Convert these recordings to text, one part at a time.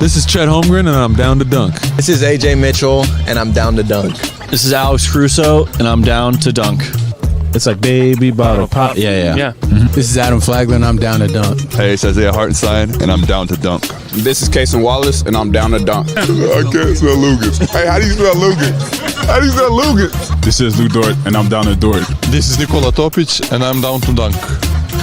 This is Chet Holmgren, and I'm down to dunk. This is AJ Mitchell, and I'm down to dunk. This is Alex Crusoe, and I'm down to dunk. It's like baby bottle pop. Yeah. Mm-hmm. This is Adam Flagler, and I'm down to dunk. Hey, it's Isaiah Hartenstein, and I'm down to dunk. This is Kason Wallace, and I'm down to dunk. I can't spell Lucas. Hey, how do you spell Lucas? How do you spell Lucas? This is Lou Dort, and I'm down to Dort. This is Nikola Topic, and I'm down to dunk.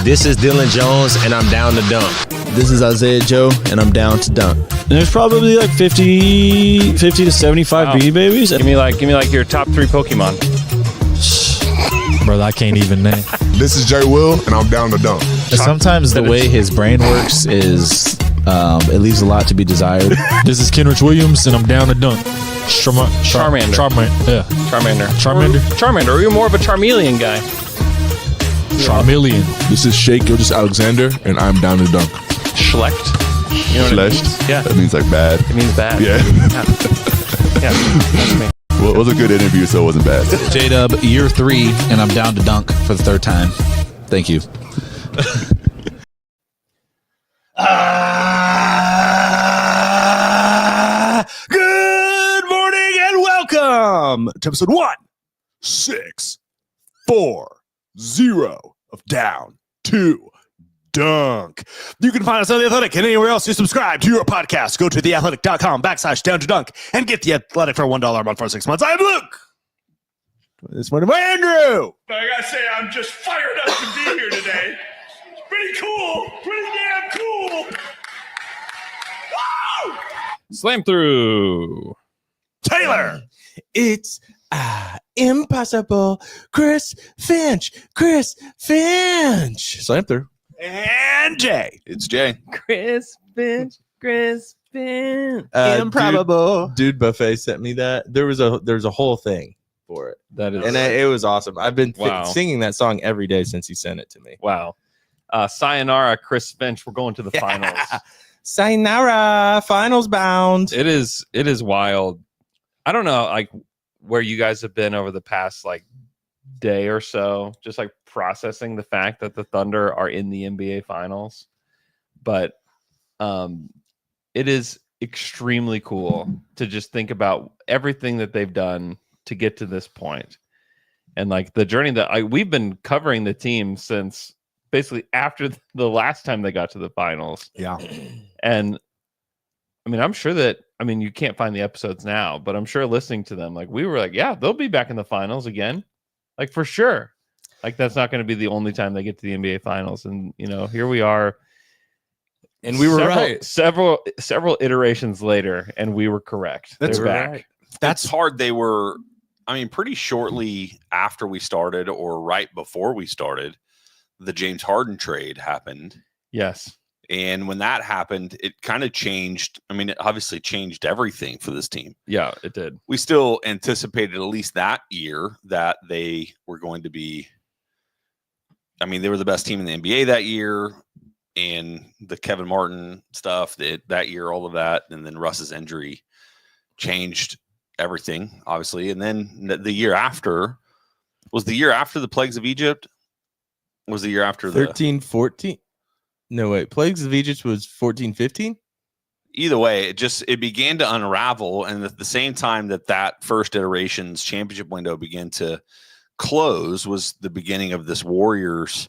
This is Dylan Jones, and I'm down to dunk. This is Isaiah Joe, and I'm down to dunk. And there's probably like 50 to 75 Beanie Babies. Give me like your top 3 Pokemon. Brother, I can't even name. This is Jay Will, and I'm down to dunk. Sometimes the way his brain works is it leaves a lot to be desired. This is Kenrich Williams, and I'm down to dunk. Charmander. Yeah. Charmander. Or you're more of a Charmeleon guy. Charmeleon. This is Shea Gilgeous-Alexander, and I'm down to dunk. Schlecht. You know what it Schlecht? means? Yeah. That means like bad. It means bad. Yeah. Yeah. That's me. Well, it was a good interview, so it wasn't bad. J-Dub, year 3, and I'm down to dunk for the 3rd time. Thank you. Good morning and welcome to episode 164 of Down to Dunk. You can find us on The Athletic and anywhere else you subscribe to your podcast. Go to theathletic.com/down to dunk and get The Athletic for $1 a month for 6 months. I'm Luke. This morning, Andrew. I gotta say, I'm just fired up to be here today. It's pretty cool. Pretty damn cool. Woo! Slam through. Taylor. It's impossible. Chris Finch. Slam through. And Jay. It's Jay. Chris Finch. Improbable. Dude Buffet sent me that. There was a whole thing for it. That is. And it was awesome. I've been Wow. singing that song every day since he sent it to me. Wow. Sayonara, Chris Finch. We're going to the finals. Sayonara, finals bound. It is wild. I don't know, like where you guys have been over the past like day or so, just like processing the fact that the Thunder are in the NBA finals. But it is extremely cool to just think about everything that they've done to get to this point. And like the journey that we've been covering the team since basically after the last time they got to the finals. Yeah. And I mean, I'm sure that, you can't find the episodes now, but I'm sure listening to them, like we were like, yeah, they'll be back in the finals again. Like for sure. Like that's not going to be the only time they get to the NBA finals. And, here we are. And we were right. Several iterations later, and we were correct. That's They're back. right. That's hard. They were, pretty shortly after we started or right before we started, the James Harden trade happened. Yes. And when that happened, it kind of changed. It obviously changed everything for this team. Yeah, it did. We still anticipated at least that year that they were going to be, they were the best team in the NBA that year. And the Kevin Martin stuff that year, all of that. And then Russ's injury changed everything, obviously. And then the year after was the year after the plagues of Egypt. Was the year after 13, 14? No, wait. Plagues of Egypt was 14, 15? Either way, it began to unravel. And at the same time that first iteration's championship window began to close was the beginning of this Warriors.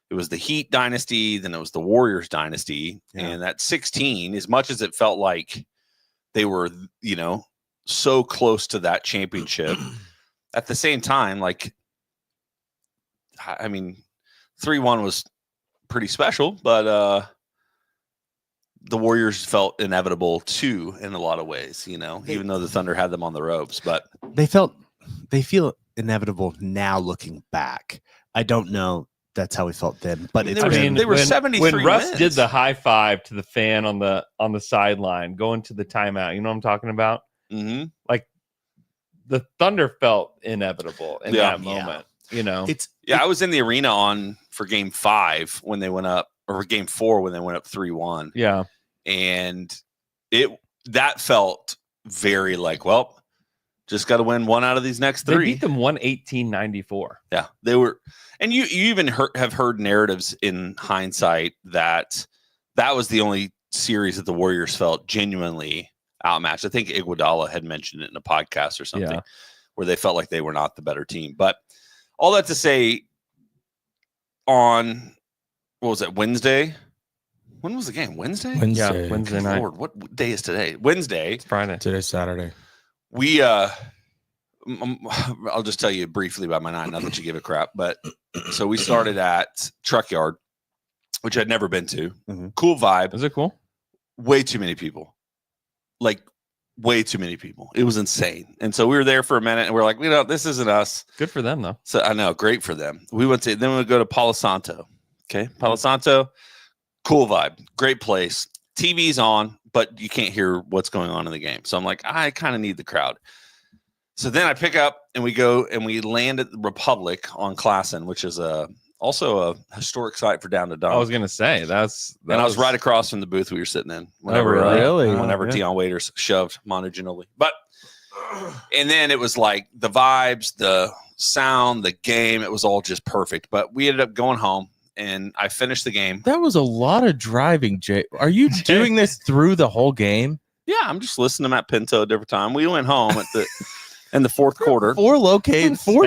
It was the Heat dynasty, then it was the Warriors dynasty. Yeah. And that 16, as much as it felt like they were, so close to that championship, at the same time, 3-1 was pretty special, but the Warriors felt inevitable too in a lot of ways, even though the Thunder had them on the ropes. But they feel inevitable now looking back. I don't know. That's how we felt then, but they were 73 when Russ wins. did the high five to the fan on the sideline going to the timeout. You know what I'm talking about? Mm-hmm. Like the Thunder felt inevitable in that moment. I was in the arena for game 5 when they went up, or game 4 when they went up 3-1. Yeah. And that felt very just got to win one out of these next 3. They beat them 118-94. Yeah, they were. And you even have heard narratives in hindsight that was the only series that the Warriors felt genuinely outmatched. I think Iguodala had mentioned it in a podcast or something where they felt like they were not the better team. But all that to say, on what was it, Wednesday? When was the game? Wednesday? Yeah, Wednesday Good night. Lord, what day is today? Wednesday. It's Friday. Today's Saturday. We I'll just tell you briefly about my night, not that you give a crap. But so we started at Truck Yard, which I'd never been to. Cool vibe. Is it cool? Way too many people. Like way too many people. It was insane. And so we were there for a minute and we're like, this isn't us. Good for them though. So I know, great for them. We went to, then we go to Palo Santo. Okay. Palo Santo, cool vibe, great place. TV's on, but you can't hear what's going on in the game. So I'm like, I kind of need the crowd. So then I pick up and we go and we land at the Republic on Classen, which is also a historic site for Down to Dunk. I was gonna say I was right across from the booth we were sitting in. Whenever Deion Waiters shoved Manu Ginobili. But and then it was like the vibes, the sound, the game. It was all just perfect. But we ended up going home and I finished the game. That was a lot of driving, Jay. Are you doing this through the whole game? Yeah, I'm just listening to Matt Pinto a different time. We went home in the fourth quarter. Four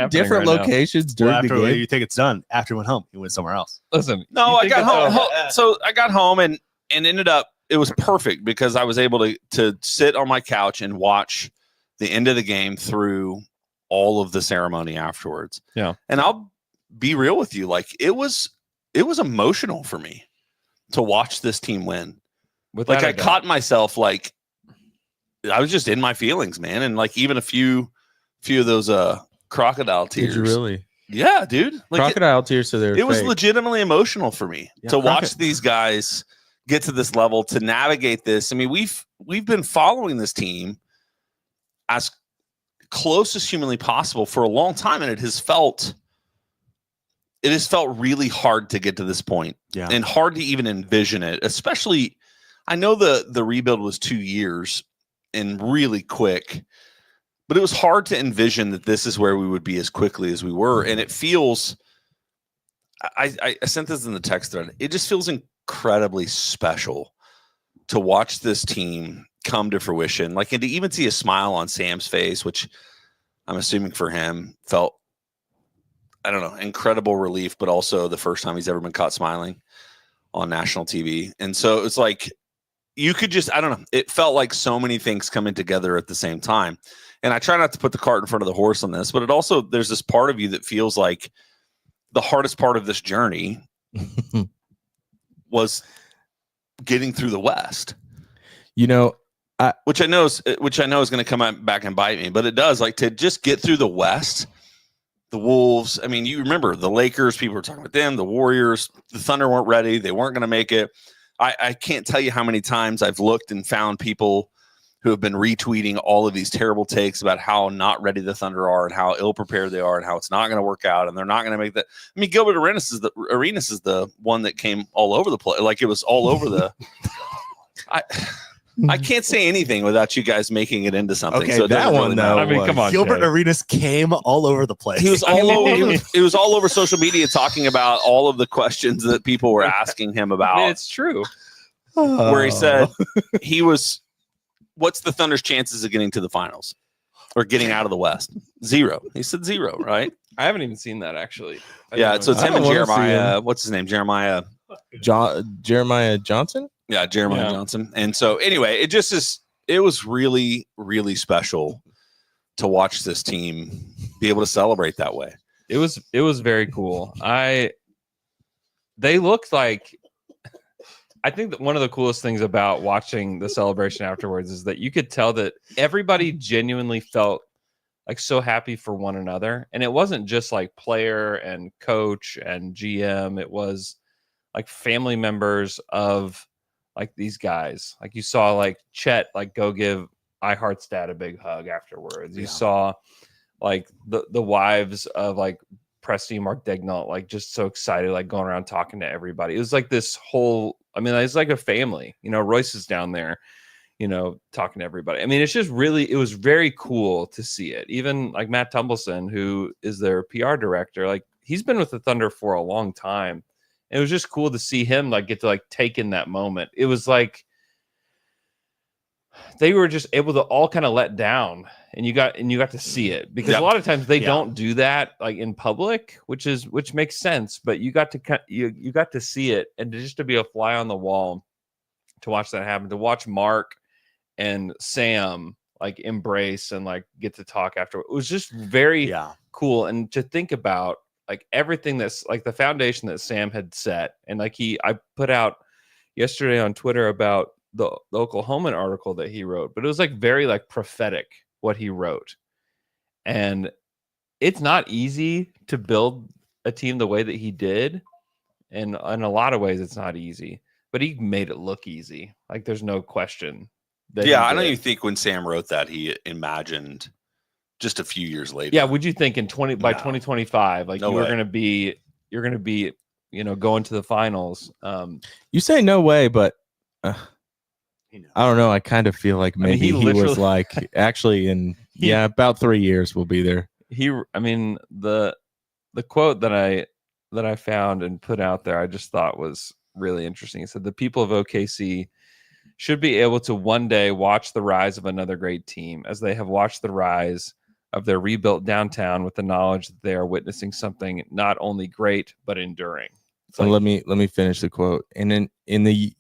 different locations during the game. You think it's done after you went home? You went somewhere else. Listen, no, I got home. So I got home and ended up. It was perfect because I was able to sit on my couch and watch the end of the game through all of the ceremony afterwards. Yeah, and I'll be real with you, like it was emotional for me to watch this team win. Like I caught myself, like I was just in my feelings, man, and like even a few of those crocodile tears. Did you really? Yeah, dude. Like crocodile tears. So it was legitimately emotional for me to watch these guys get to this level, to navigate this. I mean, we've been following this team as close as humanly possible for a long time, and it has felt really hard to get to this point, and hard to even envision it. Especially, I know the rebuild was 2 years and really quick, but it was hard to envision that this is where we would be as quickly as we were. And it feels, I sent this in the text thread, it just feels incredibly special to watch this team come to fruition. Like, and to even see a smile on Sam's face, which I'm assuming for him felt, I don't know, incredible relief, but also the first time he's ever been caught smiling on national TV. And so it's like, you could just, I don't know, it felt like so many things coming together at the same time. And I try not to put the cart in front of the horse on this, but it also, there's this part of you that feels like the hardest part of this journey was getting through the West. Which I know is going to come back and bite me, but it does, like, to just get through the West. The Wolves, I mean, you remember the Lakers, people were talking about them, the Warriors, the Thunder weren't ready. They weren't going to make it. I can't tell you how many times I've looked and found people who have been retweeting all of these terrible takes about how not ready the Thunder are and how ill-prepared they are and how it's not going to work out and they're not going to make that. I mean, Gilbert Arenas is the one that came all over the place. Like, it was all over the I can't say anything without you guys making it into something. Okay, so that one, though. I mean, come on, Gilbert Jay. Arenas came all over the place. He was all over. It was all over social media talking about all of the questions that people were asking him about. I mean, it's true. Where he said what's the Thunder's chances of getting to the finals or getting out of the West? 0. He said 0, right? I haven't even seen that, actually. Yeah, so it's him and Jeremiah. What's his name? Jeremiah Johnson? Yeah, Jeremiah Johnson. And so anyway, it just is, it was really, really special to watch this team be able to celebrate that way. It was very cool. They looked like, I think that one of the coolest things about watching the celebration afterwards is that you could tell that everybody genuinely felt like so happy for one another. And it wasn't just like player and coach and GM. It was like family members of like these guys. Like, you saw like Chet, like, go give iHeartStat a big hug afterwards. You saw like the wives of like Presty and Mark Daignault, like, just so excited, like going around talking to everybody. It was like this whole, I mean, it's like a family, Royce is down there, talking to everybody. I mean, it's just really, it was very cool to see it. Even like Matt Tumbleson, who is their PR director, like, he's been with the Thunder for a long time. It was just cool to see him like get to like take in that moment. It was like they were just able to all kind of let down, and you got to see it, because a lot of times they don't do that like in public, which makes sense, but you got to see it, and just to be a fly on the wall to watch that happen, to watch Mark and Sam like embrace and like get to talk after, it was just very cool. And to think about like everything that's like the foundation that Sam had set, and like I put out yesterday on Twitter about the Oklahoman article that he wrote, but it was like very like prophetic what he wrote. And it's not easy to build a team the way that he did. And in a lot of ways it's not easy, but he made it look easy. Like there's no question that I don't even think when Sam wrote that he imagined just a few years later. Yeah, would you think by 2025 like you're going to be going to the finals? You say no way, but I don't know. I kind of feel like maybe he was like actually in about 3 years we'll be there. The quote that I found and put out there, I just thought was really interesting. It said the people of OKC should be able to one day watch the rise of another great team, as they have watched the rise of their rebuilt downtown, with the knowledge that they are witnessing something not only great but enduring. So let me finish the quote. And in the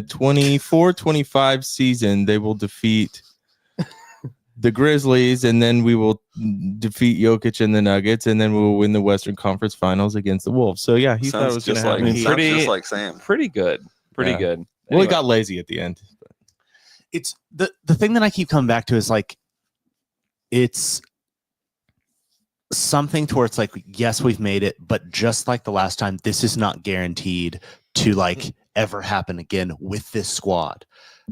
24-25 season, they will defeat the Grizzlies, and then we will defeat Jokic and the Nuggets, and then we will win the Western Conference Finals against the Wolves. So yeah, he thought it was going to happen. Just like Sam. Pretty good. Good. Well, Anyway. he got lazy at the end. It's the thing that I keep coming back to is like, it's something to where it's like, yes, we've made it, but just like the last time, this is not guaranteed to like ever happen again with this squad.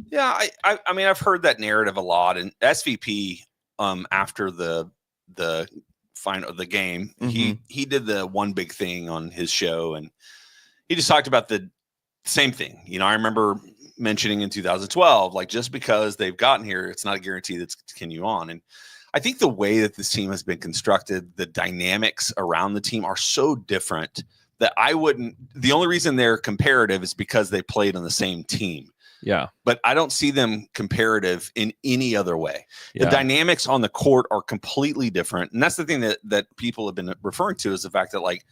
Yeah, I mean, I've heard that narrative a lot, and SVP after the final of the game, he did the one big thing on his show, and he just talked about the same thing. I remember mentioning in 2012, like, just because they've gotten here, it's not a guarantee that's to continue on. And I think the way that this team has been constructed, the dynamics around the team are so different that the only reason they're comparative is because they played on the same team. Yeah. But I don't see them comparative in any other way. Yeah. The dynamics on the court are completely different. And that's the thing that people have been referring to, is the fact that, like,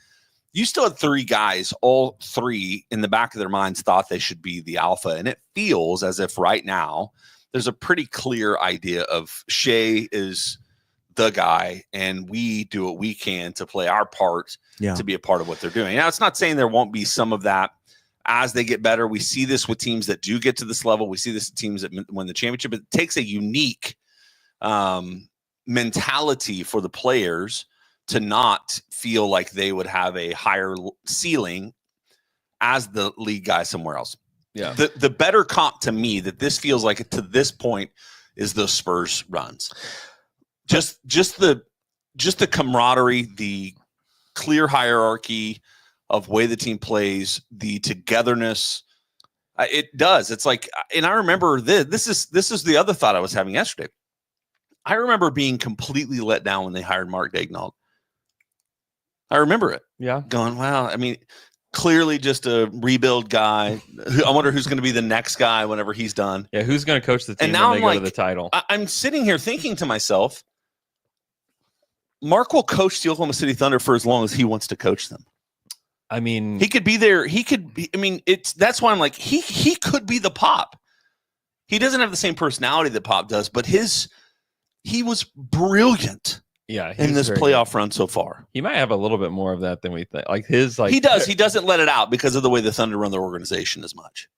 you still had three guys, all three in the back of their minds thought they should be the alpha. And it feels as if right now there's a pretty clear idea of Shea is the guy, and we do what we can to play our part to be a part of what they're doing. Now, it's not saying there won't be some of that as they get better. We see this with teams that do get to this level. We see this with teams that win the championship. It takes a unique mentality for the players to not feel like they would have a higher ceiling as the league guy somewhere else. Yeah. The better comp to me that this feels like to this point is those Spurs runs. Just the camaraderie, the clear hierarchy of way the team plays, the togetherness. It does. It's like, and I remember this is the other thought I was having yesterday. I remember being completely let down when they hired Mark Daigneault. I remember it. Yeah. Going, wow. I mean, clearly just a rebuild guy. I wonder who's going to be the next guy whenever he's done. Yeah, who's going to coach the team and now when they go to the title? I'm sitting here thinking to myself, Mark will coach the Oklahoma City Thunder for as long as he wants to coach them. I mean, he could be there. He could be, I mean, that's why I'm like, he could be the Pop. He doesn't have the same personality that Pop does, but he was brilliant. Yeah, in this playoff run so far. He might have a little bit more of that than we think. Like he does. He doesn't let it out because of the way the Thunder run their organization as much.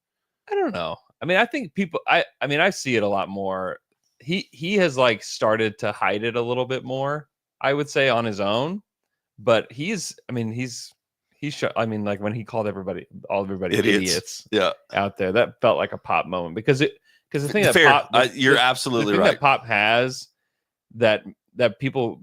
I don't know. I mean, I think people. I mean, I see it a lot more. He has like started to hide it a little bit more, I would say, on his own. But I mean, like when he called everybody idiots out there, that felt like a Pop moment because the thing that Pop, you're absolutely right. That Pop has that people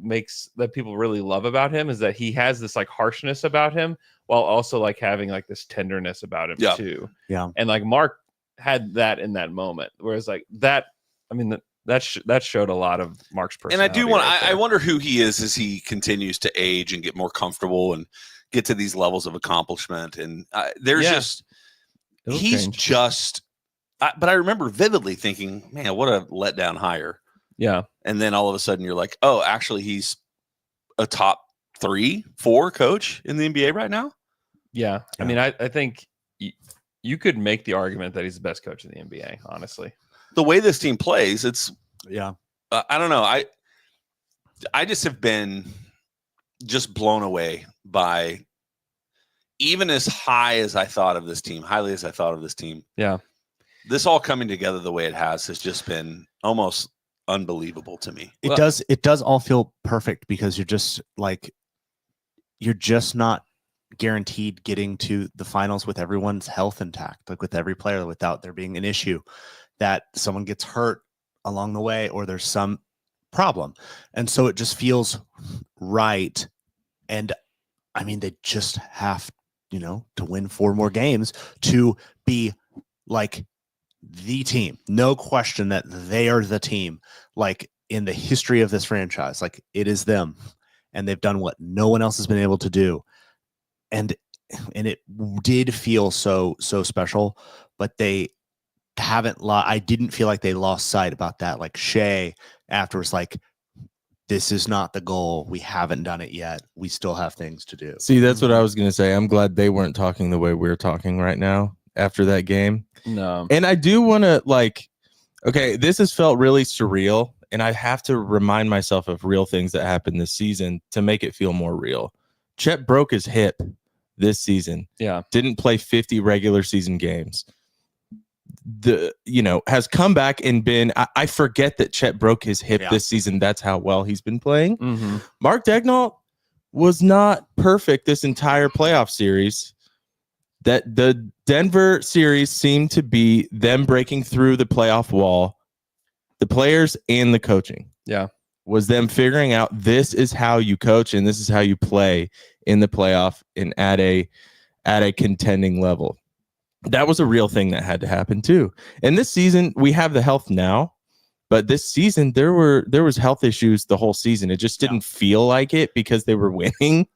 really love about him is that he has this like harshness about him while also like having like this tenderness about him too. Yeah. And like Mark had that in that moment, whereas like that, I mean, that showed a lot of Mark's personality. And I wonder who he is as he continues to age and get more comfortable and get to these levels of accomplishment. And he's just but I remember vividly thinking, man, what a letdown hire. Yeah. And then all of a sudden you're like, oh, actually he's a top 3-4 coach in the NBA right now. Yeah. I mean, I think you could make the argument that he's the best coach in the NBA, honestly. The way this team plays, it's Yeah. I don't know. I just have been just blown away by, even as high as I thought of this team, highly as I thought of this team. Yeah. This all coming together the way it has just been almost unbelievable to me. It does all feel perfect because you're just not guaranteed getting to the finals with everyone's health intact, like with every player, without there being an issue that someone gets hurt along the way or there's some problem. And so it just feels right. And I mean, they just have, to win 4 more games to be like the team. No question that they are the team, like in the history of this franchise. Like, it is them, and they've done what no one else has been able to do. And it did feel so special, but they haven't I didn't feel like they lost sight about that. Like Shea afterwards, like, this is not the goal. We haven't done it yet. We still have things to do. See, that's what I was going to say. I'm glad they weren't talking the way we're talking right now after that game. No. And I do want to, okay, this has felt really surreal, and I have to remind myself of real things that happened this season to make it feel more real. Chet broke his hip this season. Yeah. Didn't play 50 regular season games. Has come back and been, I forget that Chet broke his hip this season. That's how well he's been playing. Mm-hmm. Mark Daigneault was not perfect this entire playoff series. That the Denver series seemed to be them breaking through the playoff wall, the players and the coaching. Yeah. Was them figuring out this is how you coach and this is how you play in the playoff and at a contending level. That was a real thing that had to happen too. And this season we have the health now, but this season there was health issues the whole season. It just didn't feel like it because they were winning.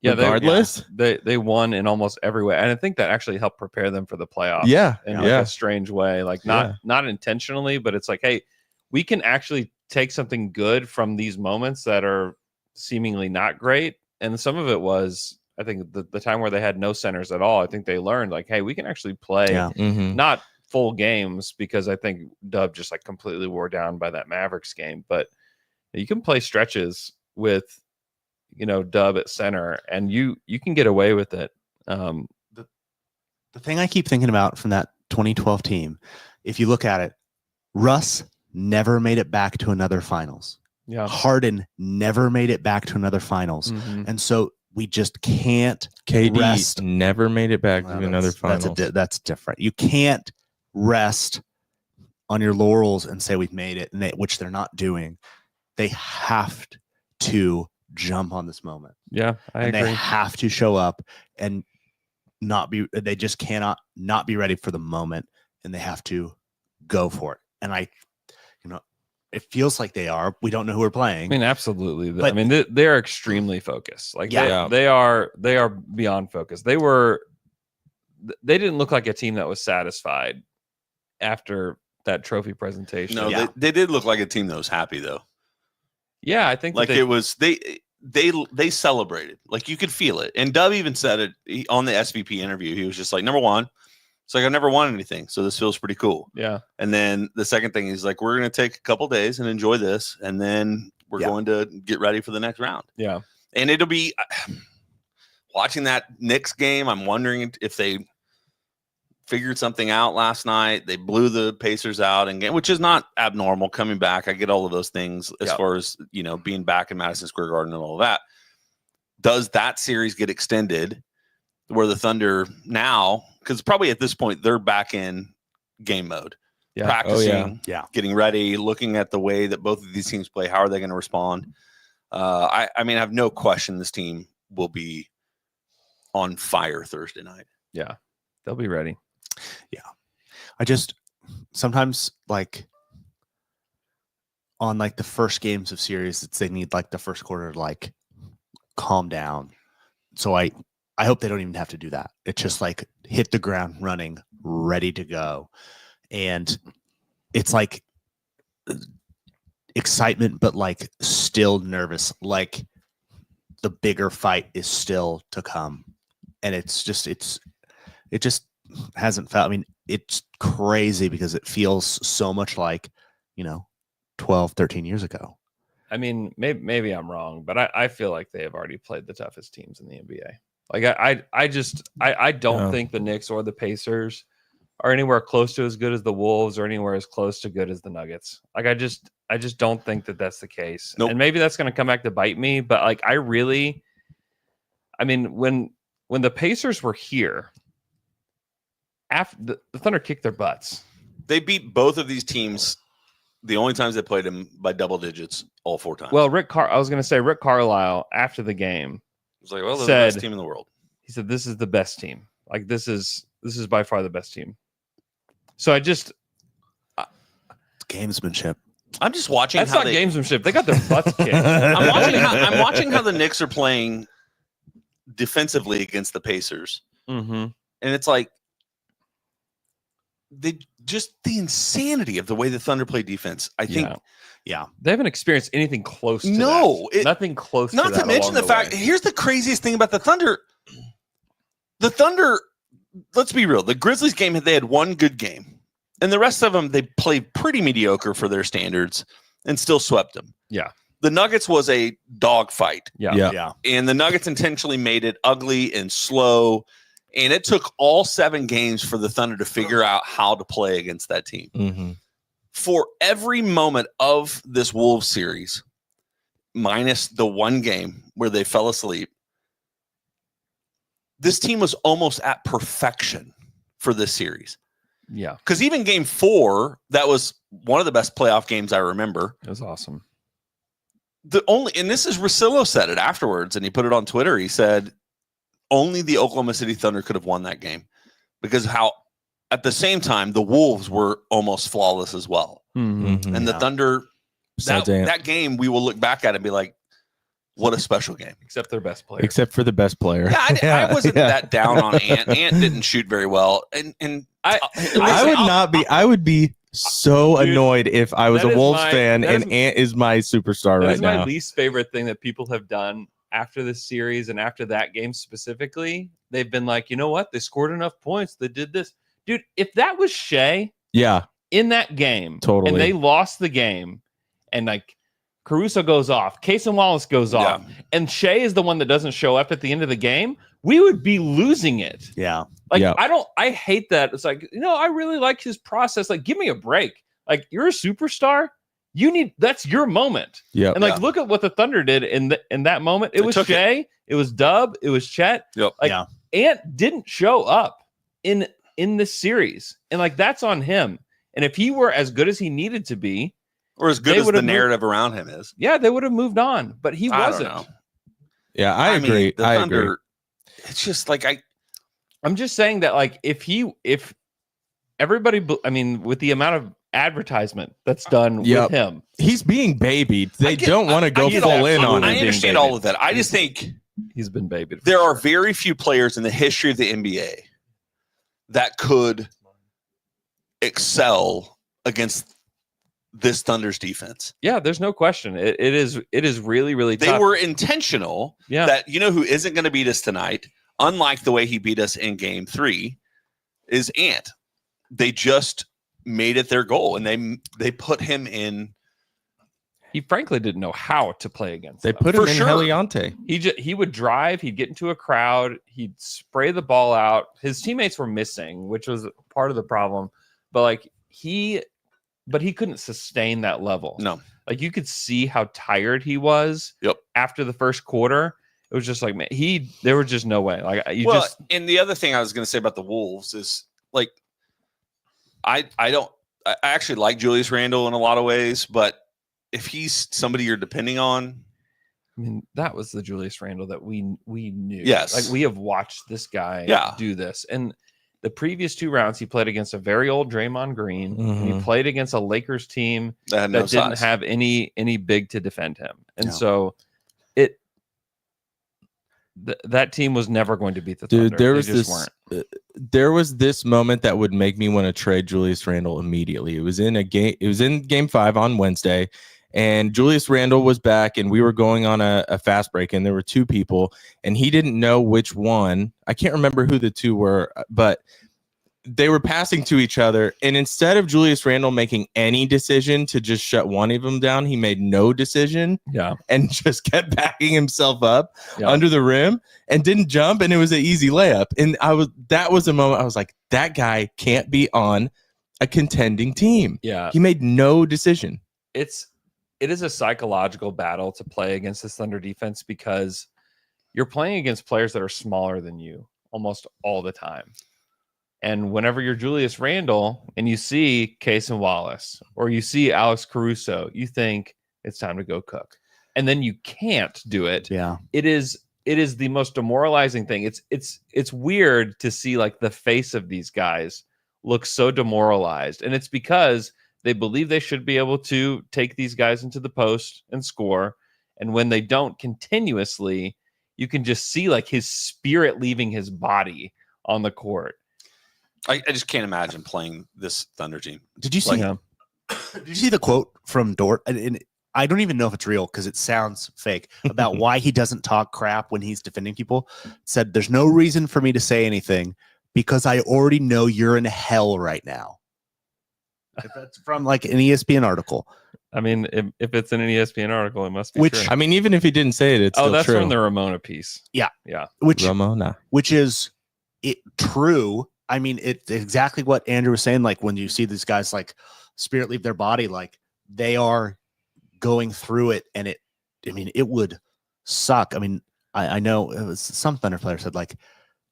Yeah, regardless. They won in almost every way. And I think that actually helped prepare them for the playoffs. Yeah. In a strange way. Like not intentionally, but it's like, hey, we can actually take something good from these moments that are seemingly not great. And some of it was, I think, the time where they had no centers at all. I think they learned, like, hey, we can actually play not full games, because I think Dub just completely wore down by that Mavericks game. But you can play stretches with, Dub at center, and you can get away with it. The thing I keep thinking about from that 2012 team, if you look at it, Russ never made it back to another finals. Yeah. Harden never made it back to another finals. Mm-hmm. And so we just can't KD rest. never made it back to another finals. That's different. You can't rest on your laurels and say we've made it, which they're not doing. They have to jump on this moment. Yeah, I agree. They have to show up and they just cannot not be ready for the moment, and they have to go for it. And it feels like they are. We don't know who we're playing. I mean, absolutely. But, they're extremely focused. Like, yeah. they are beyond focused. They didn't look like a team that was satisfied after that trophy presentation. No, they did look like a team that was happy, though. Yeah, I think it was they celebrated. Like, you could feel it. And Dub even said it on the SVP interview. He was just like, number one, it's like, I've never won anything, so this feels pretty cool. Yeah. And then the second thing is, like, we're going to take a couple days and enjoy this, and then we're going to get ready for the next round. Yeah. And it'll be watching that Knicks game. I'm wondering if they figured something out last night. They blew the Pacers out, which is not abnormal coming back. I get all of those things as far as, being back in Madison Square Garden and all of that. Does that series get extended where the Thunder now, because probably at this point they're back in game mode, practicing, getting ready, looking at the way that both of these teams play. How are they going to respond? I have no question this team will be on fire Thursday night. Yeah, they'll be ready. Yeah. I just sometimes on the first games of series, they need the first quarter to calm down. So I hope they don't even have to do that. It's just hit the ground running, ready to go. and it's like excitement, but like still nervous. Like the bigger fight is still to come, and it just hasn't felt. I mean, it's crazy because it feels so much like 12, 13 years ago. I mean, maybe I'm wrong, but I feel like they have already played the toughest teams in the NBA. Like I don't think the Knicks or the Pacers are anywhere close to as good as the Wolves or anywhere as close to good as the Nuggets. Like I just don't think that that's the case. Nope. And maybe that's going to come back to bite me. But like when the Pacers were here, after the Thunder kicked their butts. They beat both of these teams. The only times they played them by double digits, all 4 times. Well, I was going to say Rick Carlisle after the game was like, "Well, they're the best team in the world." He said, "This is the best team. Like this is by far the best team." So it's gamesmanship. I'm just watching. That's not gamesmanship. They got their butts kicked. I'm watching how the Knicks are playing defensively against the Pacers, and it's like the insanity of the way the Thunder play defense. I think, they haven't experienced anything close to that. Nothing close. Not to mention the fact. Here's the craziest thing about the Thunder. The Thunder. Let's be real. The Grizzlies game, they had one good game, and the rest of them they played pretty mediocre for their standards and still swept them. Yeah. The Nuggets was a dogfight. Yeah. And the Nuggets intentionally made it ugly and slow. And it took all 7 games for the Thunder to figure out how to play against that team. Mm-hmm. For every moment of this Wolves series, minus the one game where they fell asleep, this team was almost at perfection for this series. Yeah. Because even game 4, that was one of the best playoff games I remember. It was awesome. And this is Russillo said it afterwards, and he put it on Twitter. He said, only the Oklahoma City Thunder could have won that game because at the same time, the Wolves were almost flawless as well. Mm-hmm. And the Thunder, that game, we will look back at it and be like, what a special game. Except their best player. Except for the best player. Yeah, I wasn't that down on Ant. Ant didn't shoot very well. And I would be so annoyed if I was a Wolves fan and Ant is my superstar right now. That's my least favorite thing that people have done after this series and after that game specifically. They've been like, you know what? They scored enough points. They did this. Dude, if that was Shea in that game and they lost the game and like Caruso goes off, Case and Wallace goes off, and Shea is the one that doesn't show up at the end of the game, we would be losing it. Yeah. I hate that. It's like, I really like his process. Like, give me a break. Like, you're a superstar. That's your moment. Yeah. And look at what the Thunder did in that moment. It was Shea, it was Dub, it was Chet. Yep. Ant didn't show up in this series. And that's on him. And if he were as good as he needed to be, or as good as the narrative around him is, they would have moved on. But he wasn't. I don't know. Yeah, I agree. The Thunder, it's just like I'm just saying that if everybody, with the amount of advertisement that's done with him, he's being babied. They don't want to go full in on it. I understand all of that. I just think he's been babied. There are very few players in the history of the NBA that could excel against this Thunder's defense. Yeah, there's no question. It is really, really tough. They were intentional that who isn't going to beat us tonight, unlike the way he beat us in game 3, is Ant. They just made it their goal, and they put him in. He frankly didn't know how to play against them. They put him in Heliante. He would drive, he'd get into a crowd, he'd spray the ball out. His teammates were missing, which was part of the problem. But he couldn't sustain that level. No. You could see how tired he was after the first quarter. It was just like, man, there was just no way. And the other thing I was going to say about the Wolves is I actually like Julius Randle in a lot of ways, but if he's somebody you're depending on, that was the Julius Randle that we knew. Yes. We have watched this guy do this. And the previous 2 rounds, he played against a very old Draymond Green. And he played against a Lakers team that didn't have any big to defend him. And so that team was never going to beat the Dude, Thunder. there They was just this. There was this moment that would make me want to trade Julius Randle immediately. It was in a game. It was in Game 5 on Wednesday, and Julius Randle was back, and we were going on a fast break, and there were two people, and he didn't know which one. I can't remember who the two were, but they were passing to each other, and instead of Julius Randle making any decision to just shut one of them down, he made no decision and just kept backing himself up under the rim and didn't jump, and it was an easy layup. And that was a moment I was like, that guy can't be on a contending team. Yeah. He made no decision. it is a psychological battle to play against this Thunder defense because you're playing against players that are smaller than you almost all the time. And whenever you're Julius Randle and you see Case and Wallace or you see Alex Caruso, you think it's time to go cook. And then you can't do it. Yeah. It is the most demoralizing thing. It's weird to see like the face of these guys look so demoralized. And it's because they believe they should be able to take these guys into the post and score. And when they don't continuously, you can just see like his spirit leaving his body on the court. I just can't imagine playing this Thunder team. Did you see? Did you see the quote from Dort? And I don't even know if it's real because it sounds fake about why he doesn't talk crap when he's defending people. Said, "There's no reason for me to say anything because I already know you're in hell right now." If that's from like an ESPN article. I mean, if it's in an ESPN article, it must be Which true. I mean, even if he didn't say it, it's still that's true. from the Ramona piece. Yeah. Yeah. Which is true. I mean, it's exactly what Andrew was saying. Like when you see these guys like spirit leave their body, like they are going through it, and it would suck. I mean, I know it was some Thunder player said like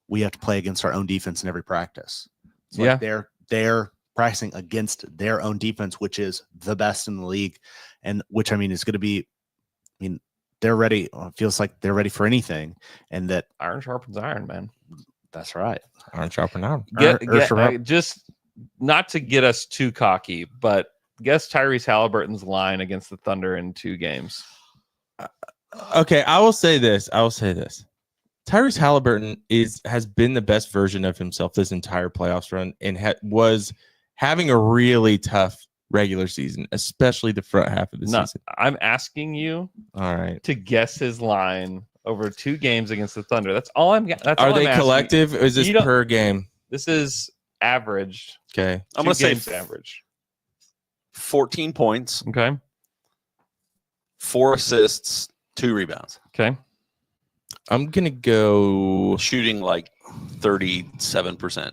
we have to play against our own defense in every practice. So like they're practicing against their own defense, which is the best in the league, and which I mean is going to be. I mean, they're ready. It feels like they're ready for anything, and that iron sharpens iron, man. That's right. Iron sharpens iron. Just not to get us too cocky, but guess Tyrese Halliburton's line against the Thunder in 2 games. Okay, I will say this. Tyrese Halliburton has been the best version of himself this entire playoffs run, and was having a really tough regular season, especially the front half of the season. I'm asking you, all right, to guess his line over 2 games against the Thunder. That's all I'm. Are they collective? Or is this per game? This is averaged. Okay, I'm going to say average. 14 points. Okay. 4 assists, 2 rebounds. Okay. I'm going to go shooting like 37%.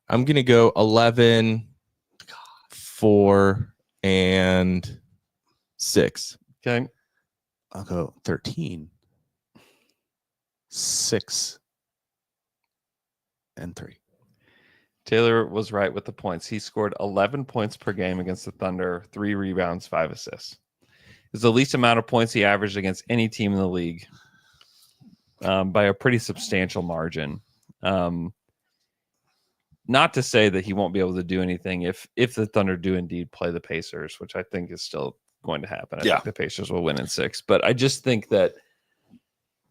I'm going to go 11, 4, and 6. Okay. I'll go 13, 6, and 3. Taylor was right with the points. He scored 11 points per game against the Thunder, 3 rebounds, 5 assists. It's the least amount of points he averaged against any team in the league by a pretty substantial margin. Not to say that he won't be able to do anything if the Thunder do indeed play the Pacers, which I think is still going to happen. I think the Pacers will win in 6. But I just think that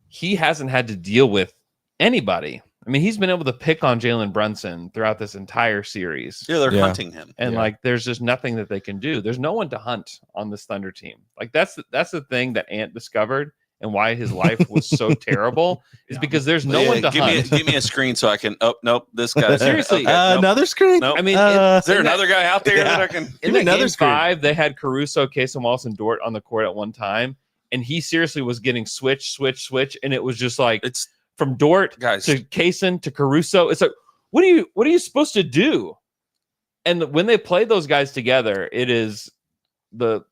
he hasn't had to deal with anybody. I mean, he's been able to pick on Jalen Brunson throughout this entire series. Yeah, they're hunting him. And like, there's just nothing that they can do. There's no one to hunt on this Thunder team. Like that's the thing that Ant discovered and why his life was so terrible is because there's no one to hunt. Give me a screen so I can. Oh, nope. This guy. Seriously. Another screen? Nope. I mean, is there another guy out there that I can? In the Game 5, they had Caruso, Case and Wallace, and Dort on the court at one time. And he seriously was getting switch. And it was just like, it's from Dort to Kaysen to Caruso. It's like, what are you supposed to do? And when they play those guys together, it is the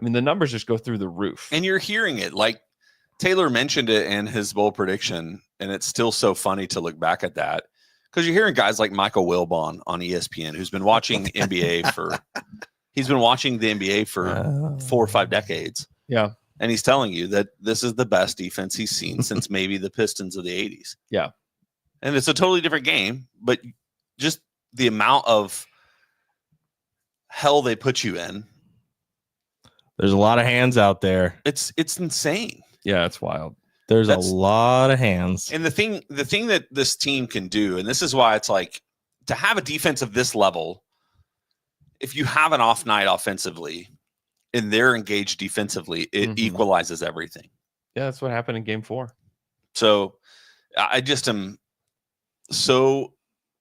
numbers just go through the roof. And you're hearing it. Like Taylor mentioned it in his bold prediction, and it's still so funny to look back at that because you're hearing guys like Michael Wilbon on ESPN, who's been watching NBA for 4 or 5 decades. Yeah. And he's telling you that this is the best defense he's seen since maybe the Pistons of the 80s. Yeah. And it's a totally different game, but just the amount of hell they put you in. There's a lot of hands out there. It's insane. Yeah, it's wild. There's That's- a lot of hands. And the thing that this team can do, and this is why it's like to have a defense of this level, if you have an off night offensively and they're engaged defensively, it equalizes everything. Yeah, that's what happened in game 4. So I just am so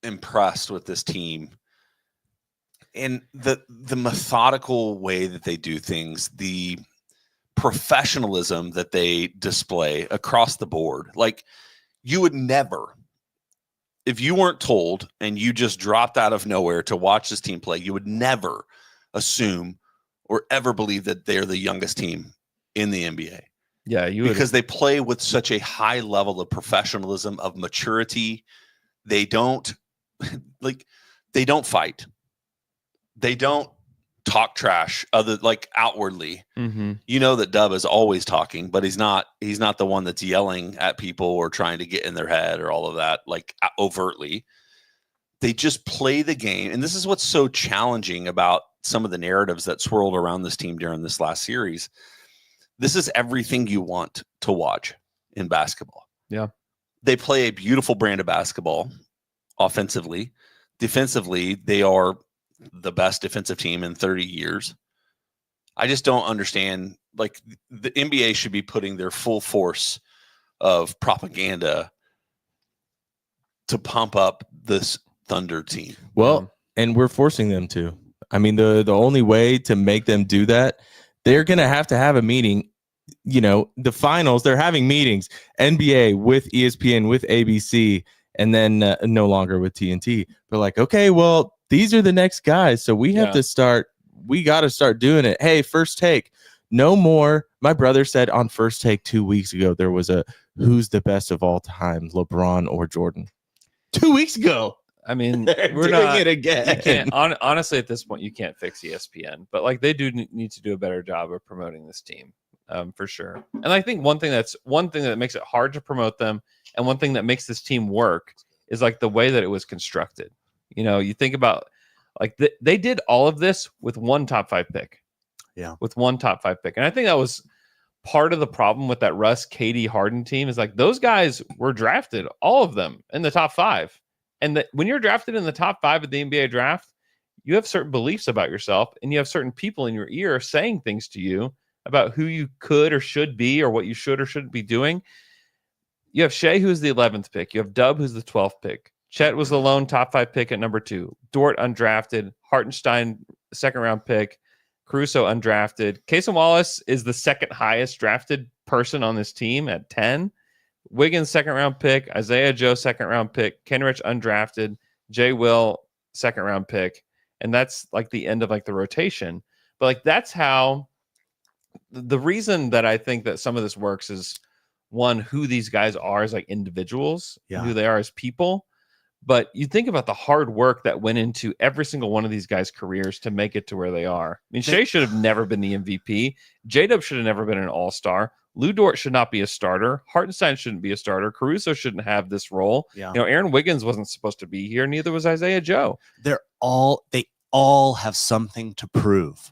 impressed with this team and the methodical way that they do things, the professionalism that they display across the board. Like, you would never, if you weren't told and you just dropped out of nowhere to watch this team play, you would never assume or ever believe that they're the youngest team in the NBA. Yeah, because they play with such a high level of professionalism, of maturity. They don't they don't fight. They don't talk trash outwardly. You know that Dub is always talking, but he's not the one that's yelling at people or trying to get in their head or all of that, like, overtly. They just play the game. And this is what's so challenging about some of the narratives that swirled around this team during this last series. This is everything you want to watch in basketball. Yeah. They play a beautiful brand of basketball offensively. Defensively, they are the best defensive team in 30 years. I just don't understand. Like, the NBA should be putting their full force of propaganda to pump up this Thunder team. Well, and we're forcing them to. I mean, the only way to make them do that, they're going to have a meeting. You know, the finals, they're having meetings, NBA with ESPN, with ABC, and then no longer with TNT. They're like, okay, well, these are the next guys. So we have to start. We got to start doing it. Hey, First Take. No more. My brother said on First Take 2 weeks ago, there was a who's the best of all time, LeBron or Jordan. 2 weeks ago. I mean, we're doing it again. You can't, honestly, at this point, you can't fix ESPN, but like, they do need to do a better job of promoting this team, for sure. And I think one thing that makes it hard to promote them, and one thing that makes this team work, is like the way that it was constructed. You know, you think about, like, they did all of this with one top 5 pick. Yeah, with one top 5 pick, and I think that was part of the problem with that Russ, KD, Harden team. Is like, those guys were drafted, all of them, in the top 5. And when you're drafted in the top 5 of the NBA draft, you have certain beliefs about yourself, and you have certain people in your ear saying things to you about who you could or should be, or what you should or shouldn't be doing. You have Shea, who's the 11th pick. You have Dub, who's the 12th pick. Chet was the lone top 5 pick at number 2. Dort, undrafted. Hartenstein, second round pick. Caruso, undrafted. Cason Wallace is the second highest drafted person on this team at 10. Wiggins, second round pick. Isaiah Joe, second round pick. Kenrich, undrafted. Jay Will, second round pick. And that's like the end of like the rotation. But like, that's how the reason that I think that some of this works is, one, who these guys are as like individuals, who they are as people. But you think about the hard work that went into every single one of these guys' careers to make it to where they are. I mean, Shea should have never been the MVP. J-Dub should have never been an all-star. Lou Dort should not be a starter. Hartenstein shouldn't be a starter. Caruso shouldn't have this role. Yeah. You know, Aaron Wiggins wasn't supposed to be here. Neither was Isaiah Joe. They all have something to prove.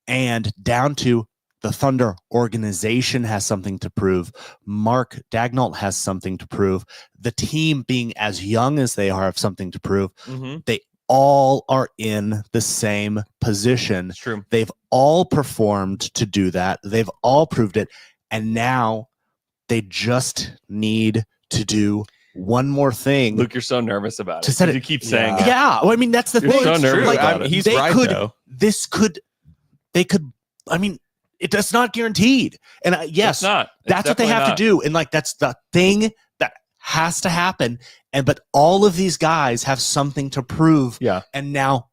And down to the Thunder organization has something to prove. Mark Daigneault has something to prove. The team, being as young as they are, have something to prove. They all are in the same position. It's true. They've all performed to do that. They've all proved it. And now they just need to do one more thing. Luke, you're so nervous about To it. set it- You keep saying it. Yeah. Well, I mean, that's the You're thing. so nervous Like, about it. He's they right, could, though. they could, I mean, it's not guaranteed. And yes, It's not. It's that's what they definitely have not. to do. And like, that's the thing that has to happen. But all of these guys have something to prove. Yeah. And now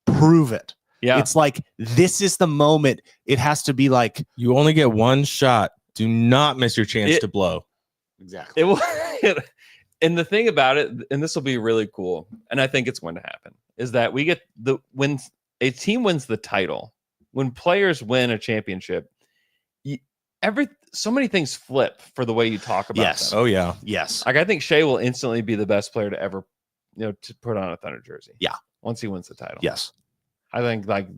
prove it. Yeah. It's like, this is the moment. It has to be like, You only get one shot. Do not miss your chance to blow. exactly. It will. And the thing about it, and this will be really cool, and I think it's going to happen, is that we get when a team wins the title, when players win a championship, so many things flip for the way you talk about Yes. them. Oh, yeah. Yes. Like, I think Shea will instantly be the best player to ever, to put on a Thunder jersey. Yeah. Once he wins the title. Yes. I think like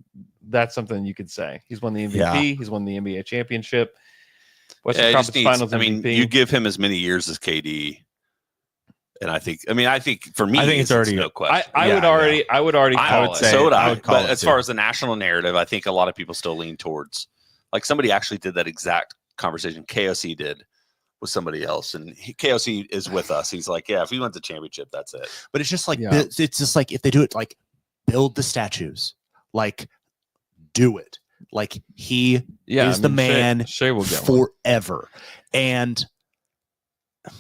that's something you could say. He's won the MVP. Yeah. He's won the NBA championship. Western Yeah, Conference Finals I mean, MVP. you give him as many years as KD, and I think for me, I think it's already no question. I would already call it. So would I. I would call But it as too. far as the national narrative, I think a lot of people still lean towards, like somebody actually did that exact conversation. KOC did with somebody else, and KOC is with us. He's like, yeah, if we went to championship, that's it. But it's just like Yeah. it's just like if they do it, like build the statues, like do it. Like he is the man Shea will get one. forever. And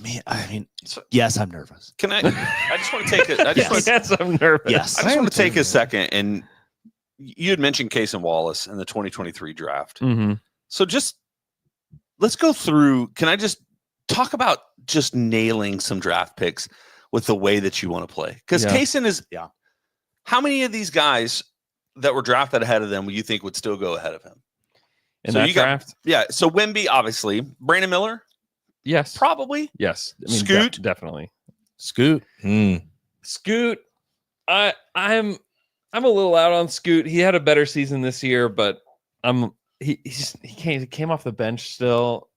man, I mean, yes, I'm nervous. Can I? I just want to take it. I just want to Yes, I'm nervous. Yes. I just want to take a second, and you had mentioned Case and Wallace in the 2023 draft. Mm-hmm. So just let's go through. Can I just talk about just nailing some draft picks with the way that you want to play? Because Kaysen is, how many of these guys that were drafted ahead of them will you think would still go ahead of him? In So that you got- draft? So Wemby, obviously. Brandon Miller, Yes. probably. Yes. I mean, Scoot? definitely. Scoot. Scoot, I'm a little out on Scoot. He had a better season this year, but he came off the bench still.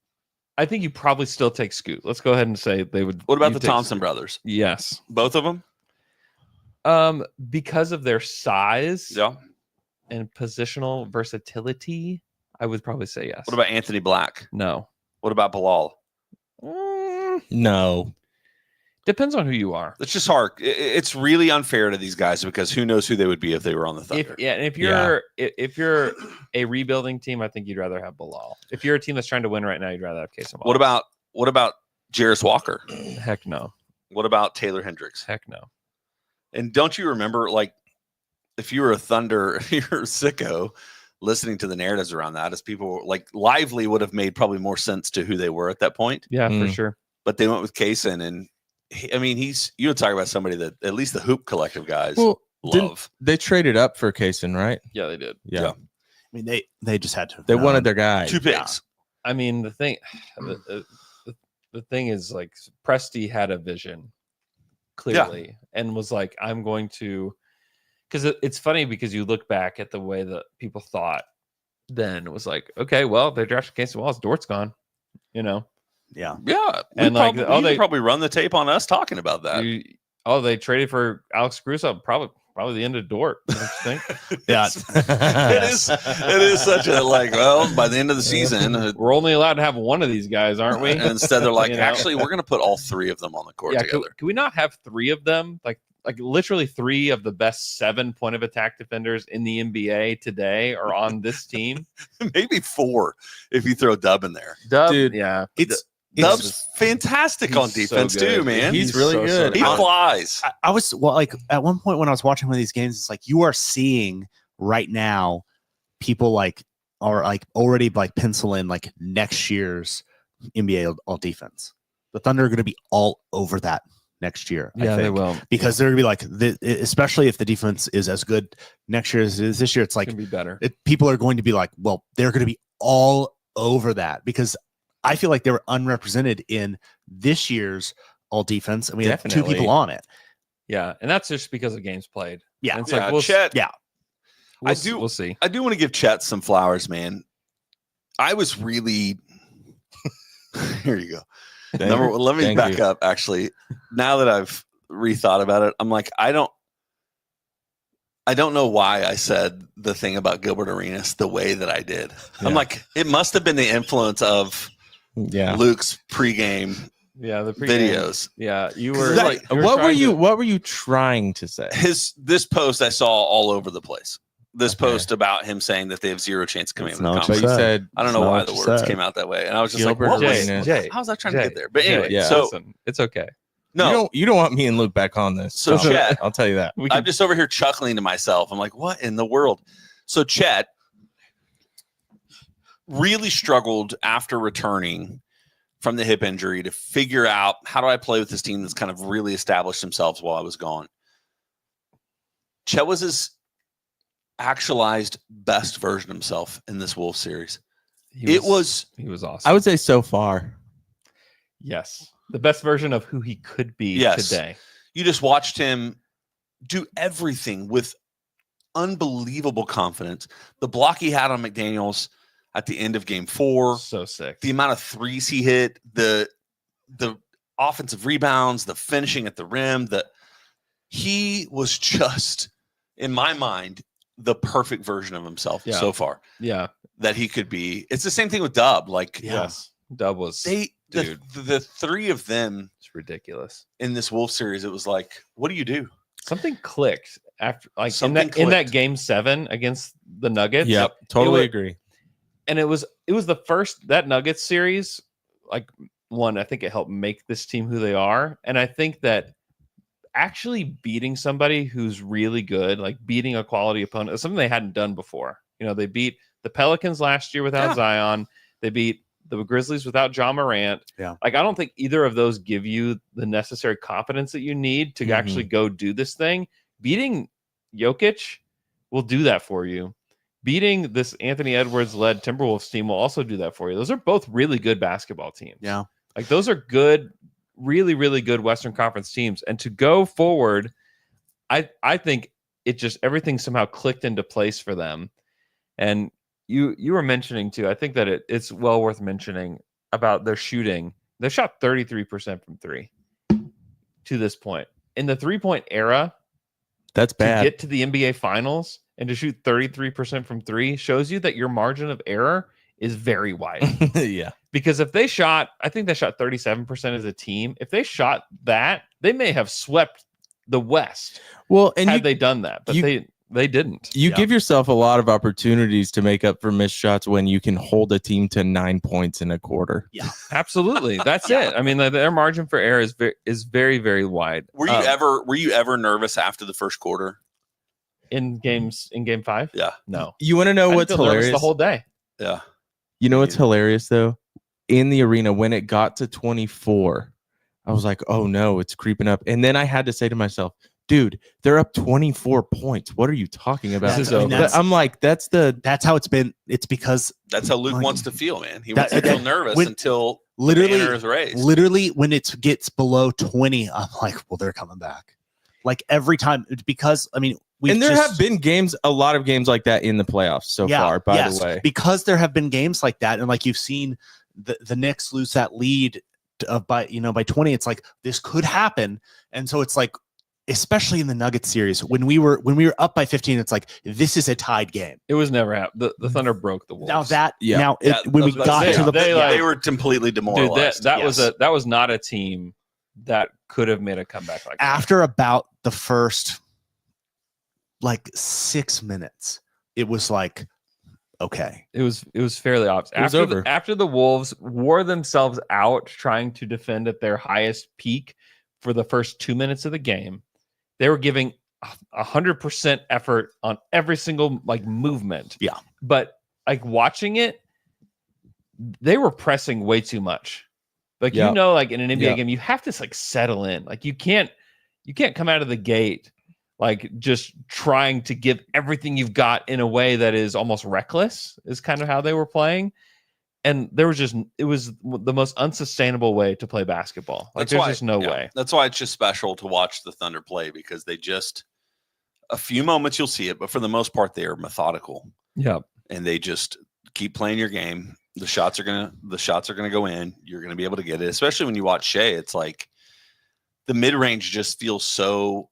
I think you probably still take Scoot. Let's go ahead and say they would. What about you the take Thompson Scoot. brothers? Yes. Both of them? Because of their size Yeah. and positional versatility, I would probably say yes. What about Anthony Black? No. What about Bilal? No. Depends on who you are. It's just hard. It's really unfair to these guys because who knows who they would be if they were on the Thunder. And if you're a rebuilding team, I think you'd rather have Bilal. If you're a team that's trying to win right now, you'd rather have Case. What about Jarris Walker? Heck no. What about Taylor Hendricks? Heck no. And don't you remember, like, if you were a Thunder, if you're a sicko, listening to the narratives around that, as people like Lively would have made probably more sense to who they were at that point. Yeah, for sure. But they went with Kaysen, and you would talk about somebody that at least the Hoop Collective guys love. They traded up for Kaysen, right? Yeah, they did. Yeah. I mean, they just had to. They wanted their guy. 2 picks. I mean, the thing is, like, Presti had a vision clearly and was like, I'm going to, because it's funny because you look back at the way that people thought then. It was like, okay, well, they drafted Case Wallace, Dort's gone, Yeah. Yeah. And and like, they probably run the tape on us talking about that. They traded for Alex Caruso, probably the end of Dort. Don't you think? Yeah. It is such a, like, well, by the end of the season, We're only allowed to have one of these guys, aren't we? and instead they're like, You know? actually, we're going to put all 3 of them on the court Yeah, together. can we not have 3 of them? Like literally 3 of the best 7 point of attack defenders in the NBA today are on this team. Maybe 4 if you throw Dub in there. Dub, Dude, yeah. Dub's fantastic on he's so defense good. too, man. He's really good. He flies. I was like at one point when I was watching one of these games, it's like you are seeing right now people like are like already like pencil in like next year's NBA all defense. The Thunder are going to be all over that next year. I Yeah, they think, will. because they're going to be like, especially if the defense is as good next year as it is this year. It's like Can be better. people are going to be like, well, they're going to be all over that because I feel like they were unrepresented in this year's all defense. I mean, Definitely. 2 people on it. Yeah, and that's just because of games played. Yeah. And it's Yeah, like we'll Chet. Yeah. we'll see. I do want to give Chet some flowers, man. I was really here you go. Let me Thank back you. up. Actually, now that I've rethought about it, I'm like, I don't know why I said the thing about Gilbert Arenas the way that I did. I'm Yeah. like, it must have been the influence of Luke's pregame Yeah, the pregame videos. Yeah, you 'Cause were it's like, What were you trying to say? This post I saw all over the place. This post about him saying that they have 0 chance of coming in the But conference. you said I don't know why the words came out that way, and I was just Gilbert like, what was, Arenas. how was I trying to get there? But anyway, so listen, it's okay. no, you don't want me and Luke back on this. So Chet, I'll tell you that. I'm just over here chuckling to myself. I'm like, what in the world? So Chet really struggled after returning from the hip injury to figure out, how do I play with this team that's kind of really established themselves while I was gone? Chet was his actualized best version of himself in this Wolves series. He was awesome. I would say so far. Yes, the best version of who he could be today. You just watched him do everything with unbelievable confidence. The block he had on McDaniels, at the end of game 4. So sick. The amount of threes he hit, the offensive rebounds, the finishing at the rim, he was just, in my mind, the perfect version of himself so far. Yeah. That he could be. It's the same thing with Dub. Like, yes, Dub was the 3 of them. It's ridiculous. In this Wolf series, it was like, what do you do? Something clicked after, like, in that game 7 against the Nuggets. Yep, totally agree. And it was the first, that Nuggets series, like, one, I think it helped make this team who they are. And I think that actually beating somebody who's really good, like beating a quality opponent, is something they hadn't done before. You know, they beat the Pelicans last year without Zion. They beat the Grizzlies without John Morant. Yeah. Like, I don't think either of those give you the necessary confidence that you need to actually go do this thing. Beating Jokic will do that for you. Beating this Anthony Edwards-led Timberwolves team will also do that for you. Those are both really good basketball teams. Yeah. Like, those are good, really, really good Western Conference teams. And to go forward, I think it just, everything somehow clicked into place for them. And you were mentioning too, I think that it's well worth mentioning about their shooting. They shot 33% from 3 to this point. In the 3-point era, that's bad. To get to the NBA Finals and to shoot 33% from 3 shows you that your margin of error is very wide. Yeah. Because if they shot, I think they shot 37% as a team. If they shot that, they may have swept the West. Well, and had they done that, but they didn't. You give yourself a lot of opportunities to make up for missed shots when you can hold a team to 9 points in a quarter. Yeah, absolutely. That's it. I mean, their margin for error is very, very wide. Were you ever nervous after the first quarter? In game 5? Yeah. No. You want to know what's hilarious? The whole day. Yeah. You know what's hilarious though? In the arena, when it got to 24, I was like, oh no, it's creeping up. And then I had to say to myself, dude, they're up 24 points. What are you talking about? I'm like, that's how it's been. It's because that's how Luke wants to feel, man. He wants to feel nervous until literally the banner is raised. Literally, when it gets below 20, I'm like, well, they're coming back. Like every time, because I mean, there have been a lot of games like that in the playoffs so far. By the way, because there have been games like that, and like you've seen the Knicks lose that lead by 20. It's like this could happen, and so it's like, especially in the Nuggets series, when we were up by 15, it's like this is a tied game. It was never happened. The Thunder broke the Wolves. When we got to the they were completely demoralized. Dude, that was not a team that could have made a comeback like that. After about the first 6 minutes, it was like, okay. It was fairly obvious. After the Wolves wore themselves out trying to defend at their highest peak for the first 2 minutes of the game, they were giving 100% effort on every single movement. Yeah. But watching it, they were pressing way too much. In an NBA game, you have to settle in. You can't come out of the gate just trying to give everything you've got in a way that is almost reckless, is kind of how they were playing. And it was the most unsustainable way to play basketball. There's just no way. That's why it's just special to watch the Thunder play, because they just, a few moments you'll see it, but for the most part, they are methodical. Yeah. And they just keep playing your game. The shots are gonna go in. You're gonna be able to get it. Especially when you watch Shea, it's like the mid range just feels so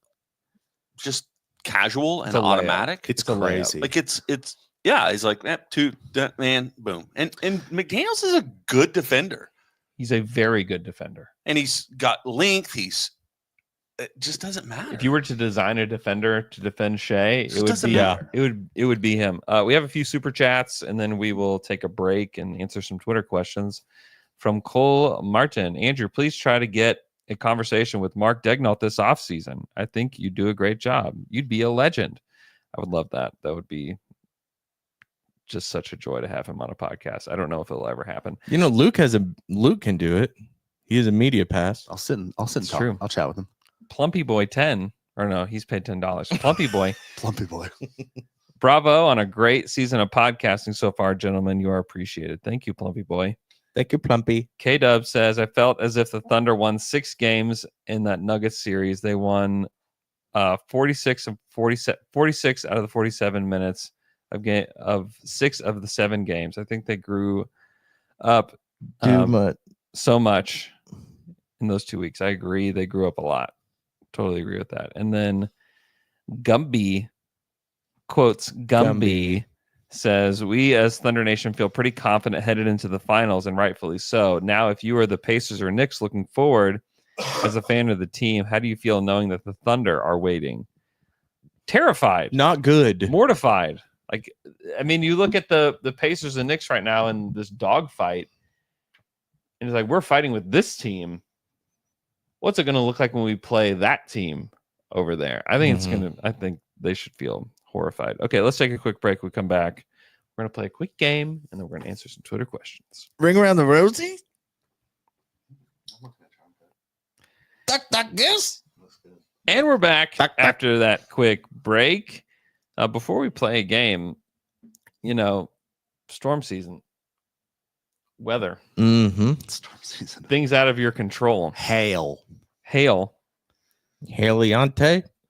just casual and automatic. It's crazy. He's like man, boom. And McDaniels is a good defender. He's a very good defender. And he's got length. It just doesn't matter. If you were to design a defender to defend Shea, it would be him. We have a few super chats, and then we will take a break and answer some Twitter questions from Cole Martin. Andrew, please try to get a conversation with Mark Daigneault this offseason. I think you do a great job. You'd be a legend. I would love that. That would be just such a joy to have him on a podcast. I don't know if it'll ever happen. Luke can do it. He has a media pass. I'll sit and talk. True. I'll chat with him. Plumpy Boy 10, or no, he's paid $10. Plumpy Boy. Plumpy Boy. Bravo on a great season of podcasting so far, gentlemen. You are appreciated. Thank you, Plumpy Boy. Thank you, Plumpy. K-Dub says, I felt as if the Thunder won 6 games in that Nuggets series. They won 46 out of the 47 minutes of 6 of the 7 games. I think they grew up Too much. so much in those 2 weeks. I agree. They grew up a lot. Totally agree with that. And then Gumby quotes Gumby says, we as Thunder Nation feel pretty confident headed into the finals, and rightfully so. Now, if you are the Pacers or Knicks looking forward as a fan of the team, how do you feel knowing that the Thunder are waiting? Terrified. Not good. Mortified. Like, I mean, you look at the Pacers and Knicks right now in this dogfight, and it's like, we're fighting with this team. What's it going to look like when we play that team over there? I think I think they should feel horrified. Okay, let's take a quick break. We come back. We're going to play a quick game, and then we're going to answer some Twitter questions. Ring around the rosy? And we're back after that quick break. Before we play a game, storm season, weather, Storm season. things out of your control. Hail. Heliante?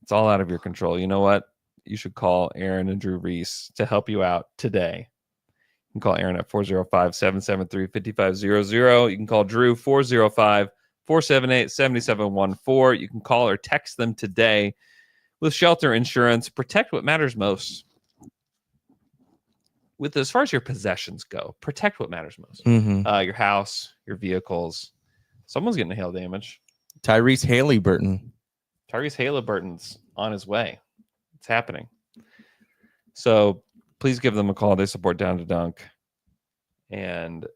It's all out of your control. You know what? You should call Aaron and Drew Reese to help you out today. You can call Aaron at 405-773-5500. You can call Drew 405-478-7714. You can call or text them today. With Shelter Insurance, protect what matters most. With as far as your possessions go, protect what matters most. Your house, your vehicles. Someone's getting hail damage. Tyrese Halliburton's on his way. It's happening. So please give them a call. They support Down to Dunk and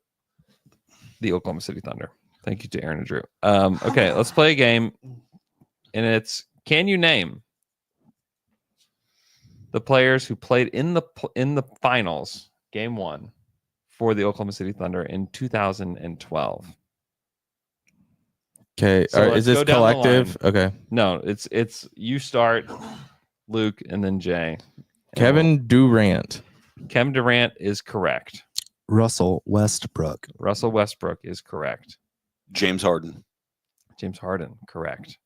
the Oklahoma City Thunder. Thank you to Aaron and Drew. Okay, let's play a game. And it's, can you name the players who played in the finals, game 1, for the Oklahoma City Thunder in 2012? Okay. So is this collective? Okay. No, it's you start, Luke, and then Jay. Kevin Durant. Kevin Durant is correct. Russell Westbrook. Russell Westbrook is correct. James Harden. James Harden, correct.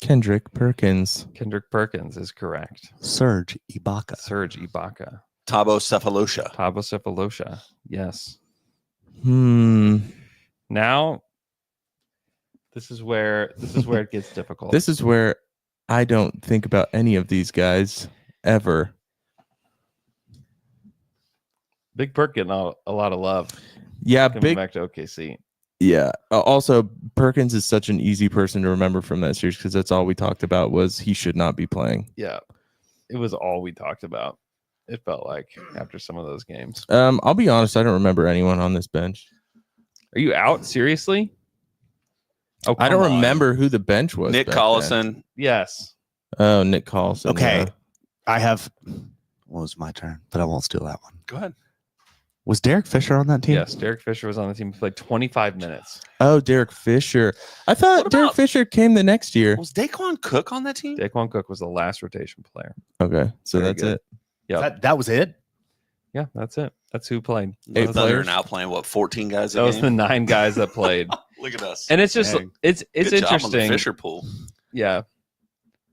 Kendrick Perkins. Kendrick Perkins is correct. Serge Ibaka. Serge Ibaka. Thabo Sefolosha. Thabo Sefolosha. Yes. Now, this is where it gets difficult. this is where I don't think about any of these guys ever. Big Perk getting a lot of love. Yeah, Coming back to OKC. Yeah. Also, Perkins is such an easy person to remember from that series because that's all we talked about was he should not be playing. Yeah, it was all we talked about. It felt like after some of those games. I'll be honest, I don't remember anyone on this bench. Are you out? Seriously? Oh, I don't come on. remember who the bench was. Nick back Collison. then. Yes. Oh, Nick Collison. Okay. yeah. I have. Well, it's my turn, but I won't steal that one. Go ahead. Was Derek Fisher on that team? Yes, Derek Fisher was on the team. He played 25 minutes. Oh, Derek Fisher. I thought What Derek about- Fisher came the next year. Was Daquan Cook on that team? Daquan Cook was the last rotation player. Okay, so Very that's good. it. Yeah, That was it? yeah, that's it. That's who played. The Eight Thunder players? now playing 14 guys a That was the game? 9 guys that played. Look at us. And it's just Dang. it's Good job on the interesting. Fisher pool. Yeah.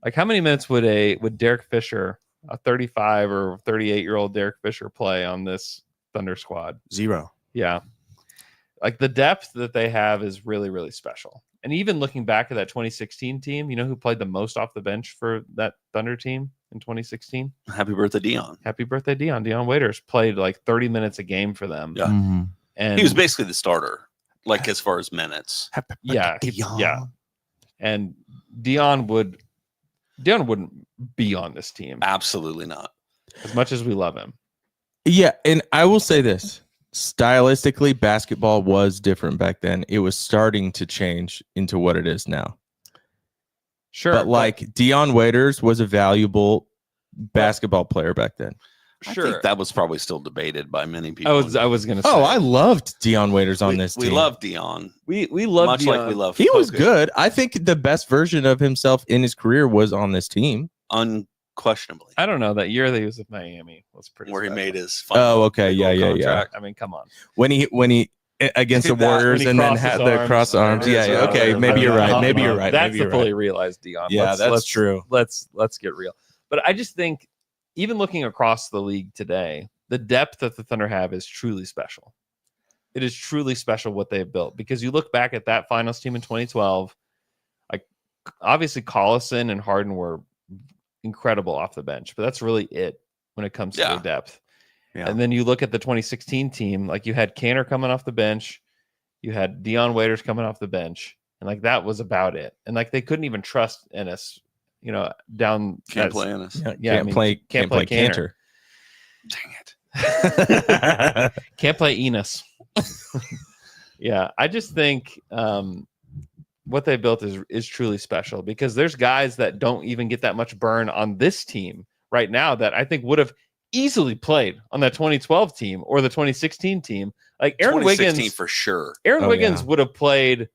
Like how many minutes would Derek Fisher, a 35 or 38-year-old Derek Fisher, play on this Thunder squad? 0. Yeah. Like the depth that they have is really, really special. And even looking back at that 2016 team, you know who played the most off the bench for that Thunder team in 2016? Happy birthday, Dion. Happy birthday, Dion. Dion Waiters played like 30 minutes a game for them. Yeah. Mm-hmm. And He was basically the starter, like as far as minutes. yeah, yeah. And Dion wouldn't be on this team Absolutely not. as much as we love him. Yeah, and I will say this. Stylistically, basketball was different back then. It was starting to change into what it is now. Sure. But like Dion Waiters was a valuable basketball player back then. I sure. think that was probably still debated by many people. I was gonna say Oh, I loved Dion Waiters on this we team. love Dion. we love Much Dion. like we love He was Kokic. good. I think the best version of himself in his career was on this team. Unquestionably. I don't know, that year that he was with Miami was pretty Where he special. made his Oh, okay. big Yeah, old yeah, yeah. contract. I mean, come on. When he against the Did that when Warriors he and then crossed had his the arms. cross arms. Yeah, yeah. Okay, maybe you're right. Maybe you're right. That's Maybe the you're fully right. realized Dion. Yeah, that's true. Let's get real. But I just think even looking across the league today, the depth that the Thunder have is truly special. It is truly special what they've built, because you look back at that finals team in 2012, like obviously Collison and Harden were incredible off the bench, but that's really it when it comes to their depth. Yeah. And then you look at the 2016 team, like you had Cantor coming off the bench, you had Dion Waiters coming off the bench, and like that was about it. And like they couldn't even trust Ennis, down. Can't play Ennis. Can't play Cantor. Dang it. Can't play Enos. Yeah, I just think what they built is truly special, because there's guys that don't even get that much burn on this team right now that I think would have easily played on that 2012 team or the 2016 team. Like Aaron Wiggins for sure. Aaron Wiggins would have played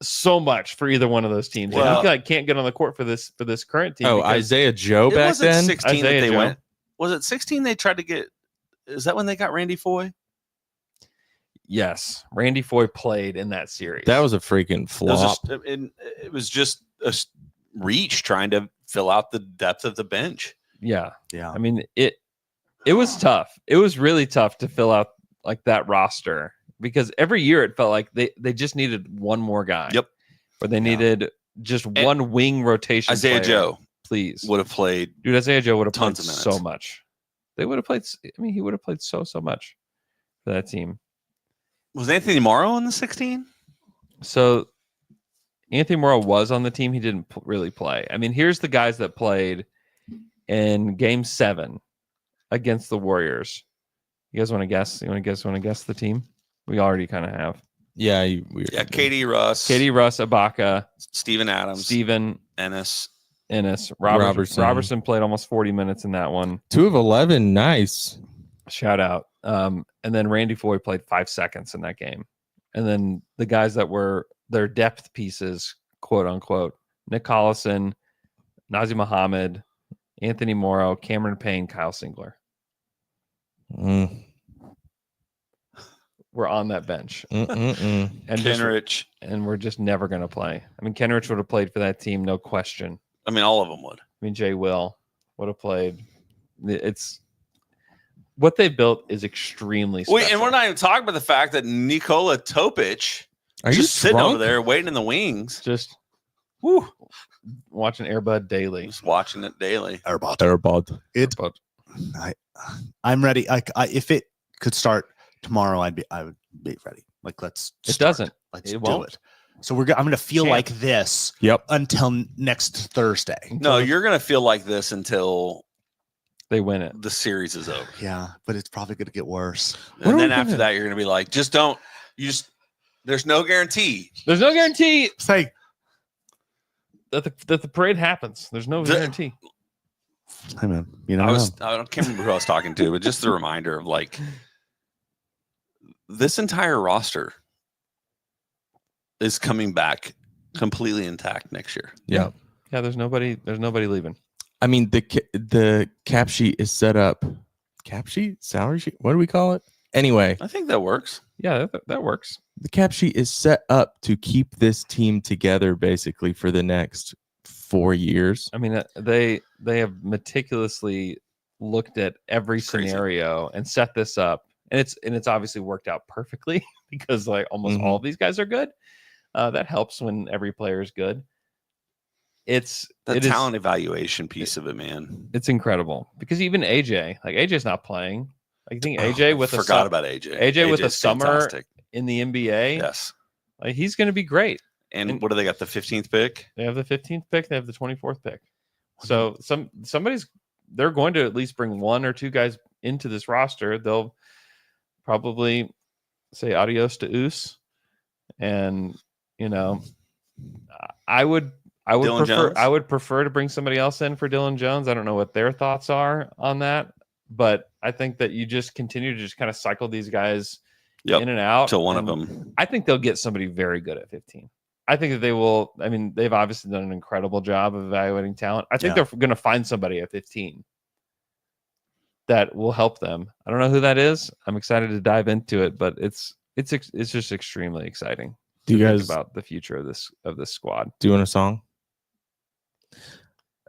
so much for either one of those teams. Well, and he can't get on the court for this current team. Oh, Isaiah Joe It back wasn't then. 16 Isaiah that they Joe. went. Was it 16 they tried to get? Is that when they got Randy Foye? Yes, Randy Foye played in that series. That was a freaking flop. It was just a reach trying to fill out the depth of the bench. Yeah. I mean, it was tough. It was really tough to fill out like that roster, because every year it felt like they just needed one more guy. Yep. Or they needed just one wing rotation. Isaiah player, Joe, please, would have played. Dude, Isaiah Joe would have played tons of minutes. so much. They would have played. I mean, he would have played so much for that team. Was Anthony Morrow in the 16? So Anthony Morrow was on the team. He didn't really play. I mean, here's the guys that played in Game 7 against the Warriors. You guys want to guess? Want to guess the team? We already kind of have. Yeah, Katie Russ, Ibaka, Steven Adams, Ennis, Robertson played almost 40 minutes in that one. 2 of 11, nice. Shout out. And then Randy Foye played 5 seconds in that game. And then the guys that were their depth pieces, quote unquote, Nick Collison, Nazir Muhammad, Anthony Morrow, Cameron Payne, Kyle Singler. We're on that bench. And Kenrich. And we're just never going to play. I mean, Kenrich would have played for that team, no question. I mean, all of them would. I mean, Jay Will would have played. It's what they built is extremely special. Wait, and we're not even talking about the fact that Nikola Topic Are just you sitting drunk? over there waiting in the wings. Just watching Airbud daily. Just watching it daily. Airbud. I'm ready. If it could start tomorrow, I would be ready. Like, let's. It start. doesn't. Let's It do won't. it. So I'm going to feel like this. Yep. Until next Thursday. No, you're going to feel like this until they win it. The series is over. Yeah, but it's probably going to get worse. And then after that, you're going to be like, just don't. There's no guarantee. There's no guarantee. Say that the parade happens. There's no guarantee. Hey man, I can't remember who I was talking to, but just the reminder of like this entire roster is coming back completely intact next year. Yeah. Yeah, there's nobody leaving. I mean, the cap sheet is set up. Cap sheet? Salary sheet? What do we call it? Anyway. I think that works. Yeah, that works. The cap sheet is set up to keep this team together basically for the next 4 years. I mean, they have meticulously looked at every scenario and set this up. And it's obviously worked out perfectly because like almost all of these guys are good. That helps when every player is good. It's the talent evaluation piece of it, man. It's incredible because even AJ's not playing. I think AJ about AJ. AJ with a summer fantastic. In the NBA. Yes. Like he's going to be great. And what do they got? The 15th pick? They have the 15th pick. They have the 24th pick. So they're going to at least bring one or two guys into this roster. They'll probably say adios to Oos. And, I would prefer to bring somebody else in for Dylan Jones. I don't know what their thoughts are on that, but I think that you just continue to just kind of cycle these guys in and out. Till one of them. I think they'll get somebody very good at 15. I think that they will. I mean, they've obviously done an incredible job of evaluating talent. I think they're going to find somebody at 15 that will help them. I don't know who that is. I'm excited to dive into it, but it's just extremely exciting. Do you guys think about the future of this squad? Doing a song?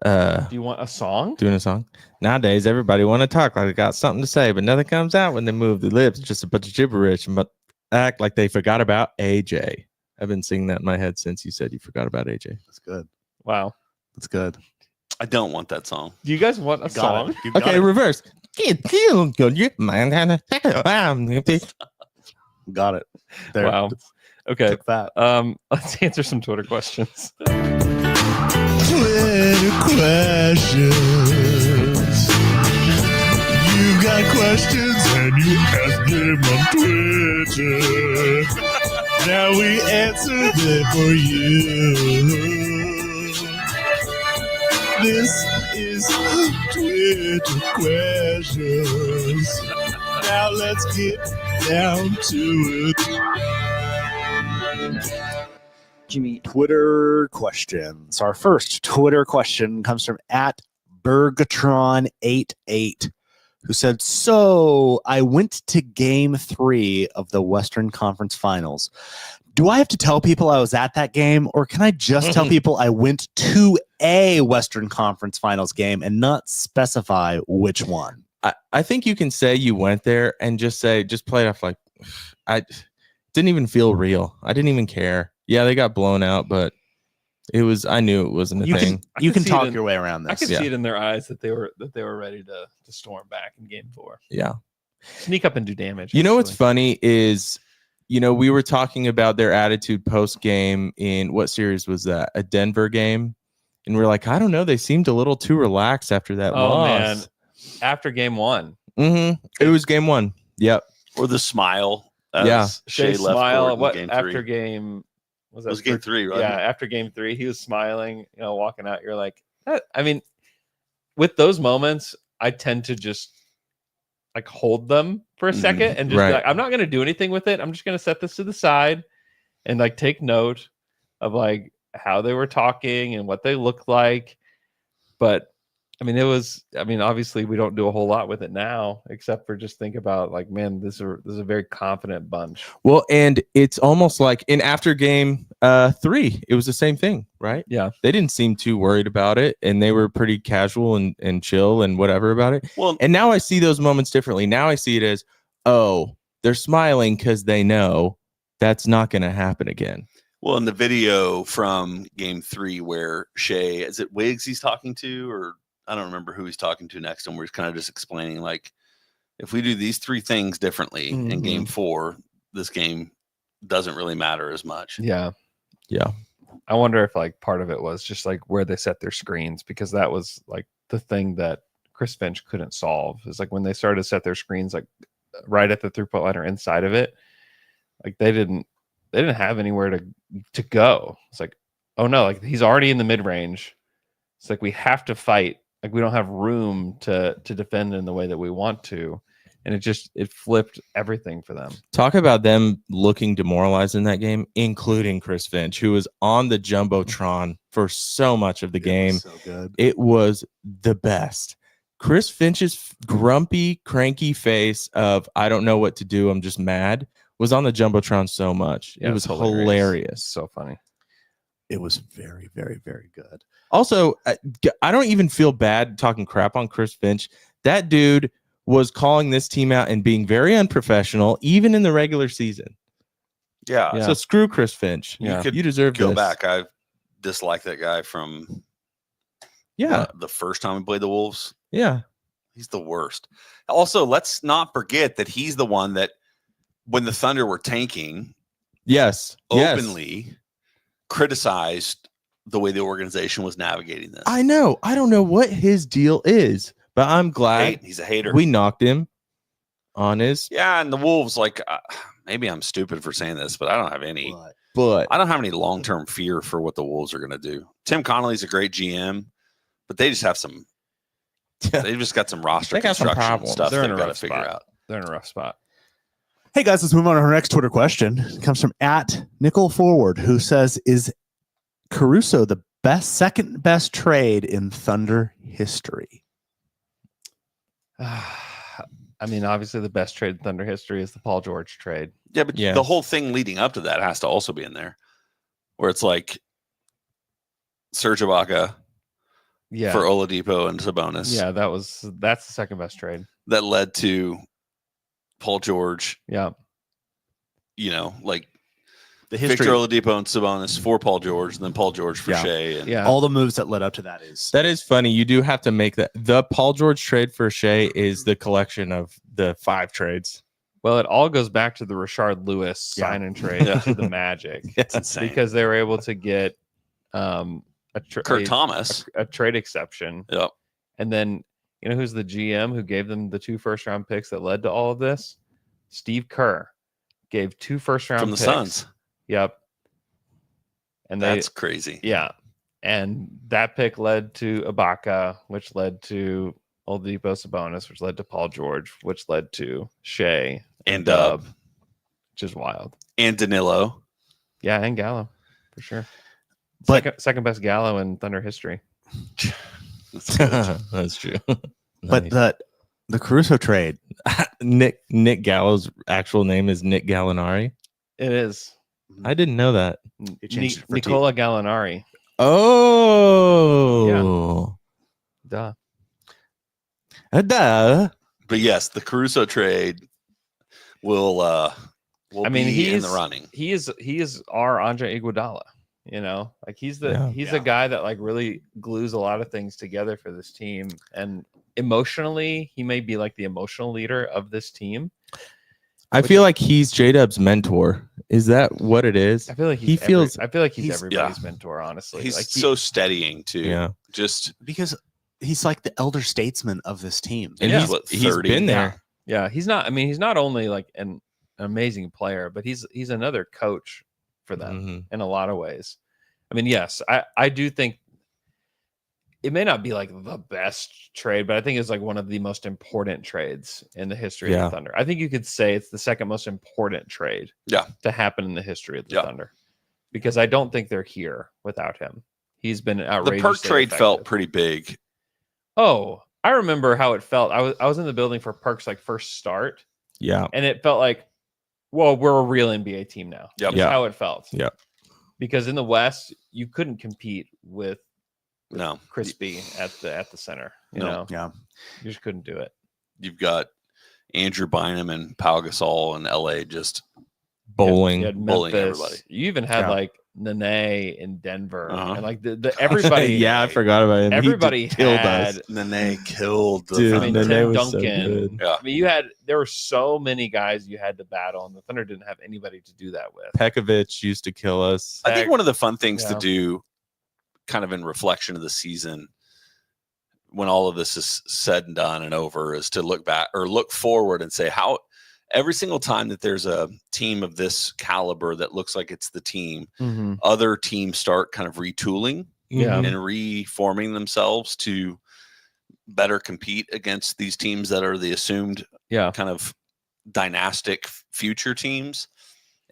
Do you want a song? Doing a song. Nowadays, everybody want to talk like they got something to say, but nothing comes out when they move the lips. Just a bunch of gibberish, but act like they forgot about AJ. I've been singing that in my head since you said you forgot about AJ. That's good. Wow. That's good. I don't want that song. Do you guys want a song? Okay, reverse. Got it. There. Wow. Okay. Took that. Let's answer some Twitter questions. Twitter questions. You got questions and you ask them on Twitter. Now we answer them for you. This is Twitter questions. Now let's get down to it. Jimmy. Twitter questions. Our first Twitter question comes from @Bergatron88, who said, "So I went to Game 3 of the Western Conference Finals. Do I have to tell people I was at that game, or can I just tell people I went to a Western Conference Finals game and not specify which one?" I think you can say you went there and just play it off like, I didn't even feel real. I didn't even care. Yeah, they got blown out, but I knew it wasn't a thing. You can talk your way around this. I could see it in their eyes that they were ready to storm back in Game 4. Yeah. Sneak up and do damage. You know what's funny is, we were talking about their attitude post game in what series was that? A Denver game. And we're like, I don't know. They seemed a little too relaxed after that loss. Man. After Game 1. Mm-hmm. It was Game 1. Yep. Or the smile. Yeah. Shea left smile. What game after 3. game was that? It was Game 3, right? Yeah, after Game 3, he was smiling, walking out. You're like, I mean, with those moments, I tend to just like hold them for a second and just be like, I'm not going to do anything with it. I'm just going to set this to the side and like take note of like how they were talking and what they looked like. But obviously we don't do a whole lot with it now, except for just think about like, man, this is a very confident bunch. Well, and it's almost like in after game 3, it was the same thing, right? Yeah. They didn't seem too worried about it, and they were pretty casual and chill and whatever about it. Well, and now I see those moments differently. Now I see it as, oh, they're smiling because they know that's not going to happen again. Well, in the video from Game 3 where Shea, is it Wiggs he's talking to, or I don't remember who he's talking to next to him, where he's kind of just explaining, like, if we do these 3 things differently in Game 4, this game doesn't really matter as much. Yeah. Yeah. I wonder if like part of it was just like where they set their screens, because that was like the thing that Chris Finch couldn't solve. Is like when they started to set their screens like right at the 3-point line or inside of it, like they didn't have anywhere to go. It's like, oh no, like he's already in the mid range. It's like we have to fight. Like we don't have room to defend in the way that we want to. And it flipped everything for them. Talk about them looking demoralized in that game, including Chris Finch, who was on the Jumbotron for so much of the game. So good. It was the best. Chris Finch's grumpy, cranky face of, I don't know what to do, I'm just mad, was on the Jumbotron so much. Yeah, it was hilarious. So funny. It was very, very, very good. Also, I don't even feel bad talking crap on Chris Finch. That dude was calling this team out and being very unprofessional, even in the regular season. Yeah. So screw Chris Finch. You could you deserve go this. back. I've disliked that guy from the first time we played the Wolves. Yeah. He's the worst. Also, let's not forget that he's the one that when the Thunder were tanking, openly criticized the way the organization was navigating this. I know. I don't know what his deal is, but I'm glad he's a hater. We knocked him on his. Yeah, and the Wolves, like, maybe I'm stupid for saying this, but I don't have any. But I don't have any long-term fear for what the Wolves are going to do. Tim Connolly's a great GM, but they just have some. They've just got some roster construction stuff they've got to figure out. They're in a rough spot. Hey guys, let's move on to our next Twitter question. It comes from @NickelForward, who says, "Is Caruso the second best trade in Thunder history?" I mean, obviously the best trade in Thunder history is the Paul George trade. Yeah, but the whole thing leading up to that has to also be in there, where it's like Serge Ibaka, Yeah. for Oladipo and Sabonis. Yeah, that's the second best trade. That led to Paul George. Yeah. Like The Victor history, Oladipo and Sabonis for Paul George, and then Paul George for Shea. And Yeah. all the moves that led up to that is That is funny. You do have to make that. The Paul George trade for Shea is the collection of the 5 trades. Well, it all goes back to the Rashard Lewis sign and trade to the Magic. It's insane. Because they were able to get Kurt Thomas. a trade exception. Yep. And then, you know who's the GM who gave them the 2 first-round picks that led to all of this? Steve Kerr gave 2 first-round From the picks. Suns. Yep. And That's crazy. Yeah. And that pick led to Ibaka, which led to Oladipo Sabonis, which led to Paul George, which led to Shea And Dub. which is wild. And Danilo. Yeah, and Gallo, for sure. But- Second best Gallo in Thunder history. That's good. That's true. but the Caruso trade. Nick Gallo's actual name is Nick Gallinari. It is. I didn't know that. It changed it for Nicola Gallinari. Oh. Duh. Duh. But yes, the Caruso trade will be in the running. He is our Andre Iguodala. You know, like he's the guy that like really glues a lot of things together for this team. And emotionally, he may be like the emotional leader of this team. I feel like he's J-Dub's mentor. Is that what it is? I feel like he feels. I feel like he's everybody's mentor. Honestly, He's like so steadying too. Yeah. Just because he's like the elder statesman of this team. And he's been there. Yeah, he's not. I mean, he's not only like an amazing player, but he's another coach for them in a lot of ways. I mean, yes, I do think it may not be like the best trade, but I think it's like one of the most important trades in the history of the Thunder. I think you could say it's the second most important trade to happen in the history of the Thunder, because I don't think they're here without him. He's been outrageous. the Perk trade felt pretty big. Oh, I remember how it felt. I was in the building for Perk's like first start. Yeah. And it felt like, well, we're a real NBA team now. Yep. That's how it felt. Yeah. Because in the West, you couldn't compete with No. Crispy at the center. You know? Yeah. You just couldn't do it. You've got Andrew Bynum and Pau Gasol in LA just bowling. You had bullying Memphis. everybody. You even had Yeah. like Nene in Denver. Uh-huh. And like the everybody. Yeah, I forgot about him. He Everybody killed had us. Nene killed the Dude, I mean, Thunder. Nene Tim was so Duncan. good. Yeah. I mean, there were so many guys you had to battle, and the Thunder didn't have anybody to do that with. Pekovic used to kill us. I think one of the fun things to Yeah. do, kind of in reflection of the season, when all of this is said and done and over, is to look back or look forward and say how every single time that there's a team of this caliber that looks like it's the team, other teams start kind of retooling Yeah. and reforming themselves to better compete against these teams that are the assumed kind of dynastic future teams.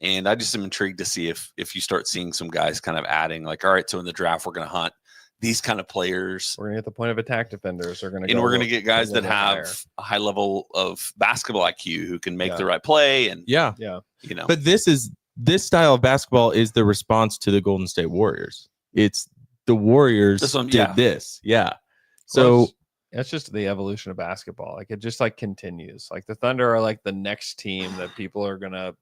And I just am intrigued to see if you start seeing some guys kind of adding like, all right, so in the draft, we're going to hunt these kind of players. We're going to get the point of attack defenders. We're going And we're going to get guys that have a high level of basketball IQ who can make the right play. And, Yeah. you know, But this style of basketball is the response to the Golden State Warriors. It's the Warriors This one, did yeah. this. Yeah. So that's just the evolution of basketball. Like it just like continues. Like the Thunder are like the next team that people are going to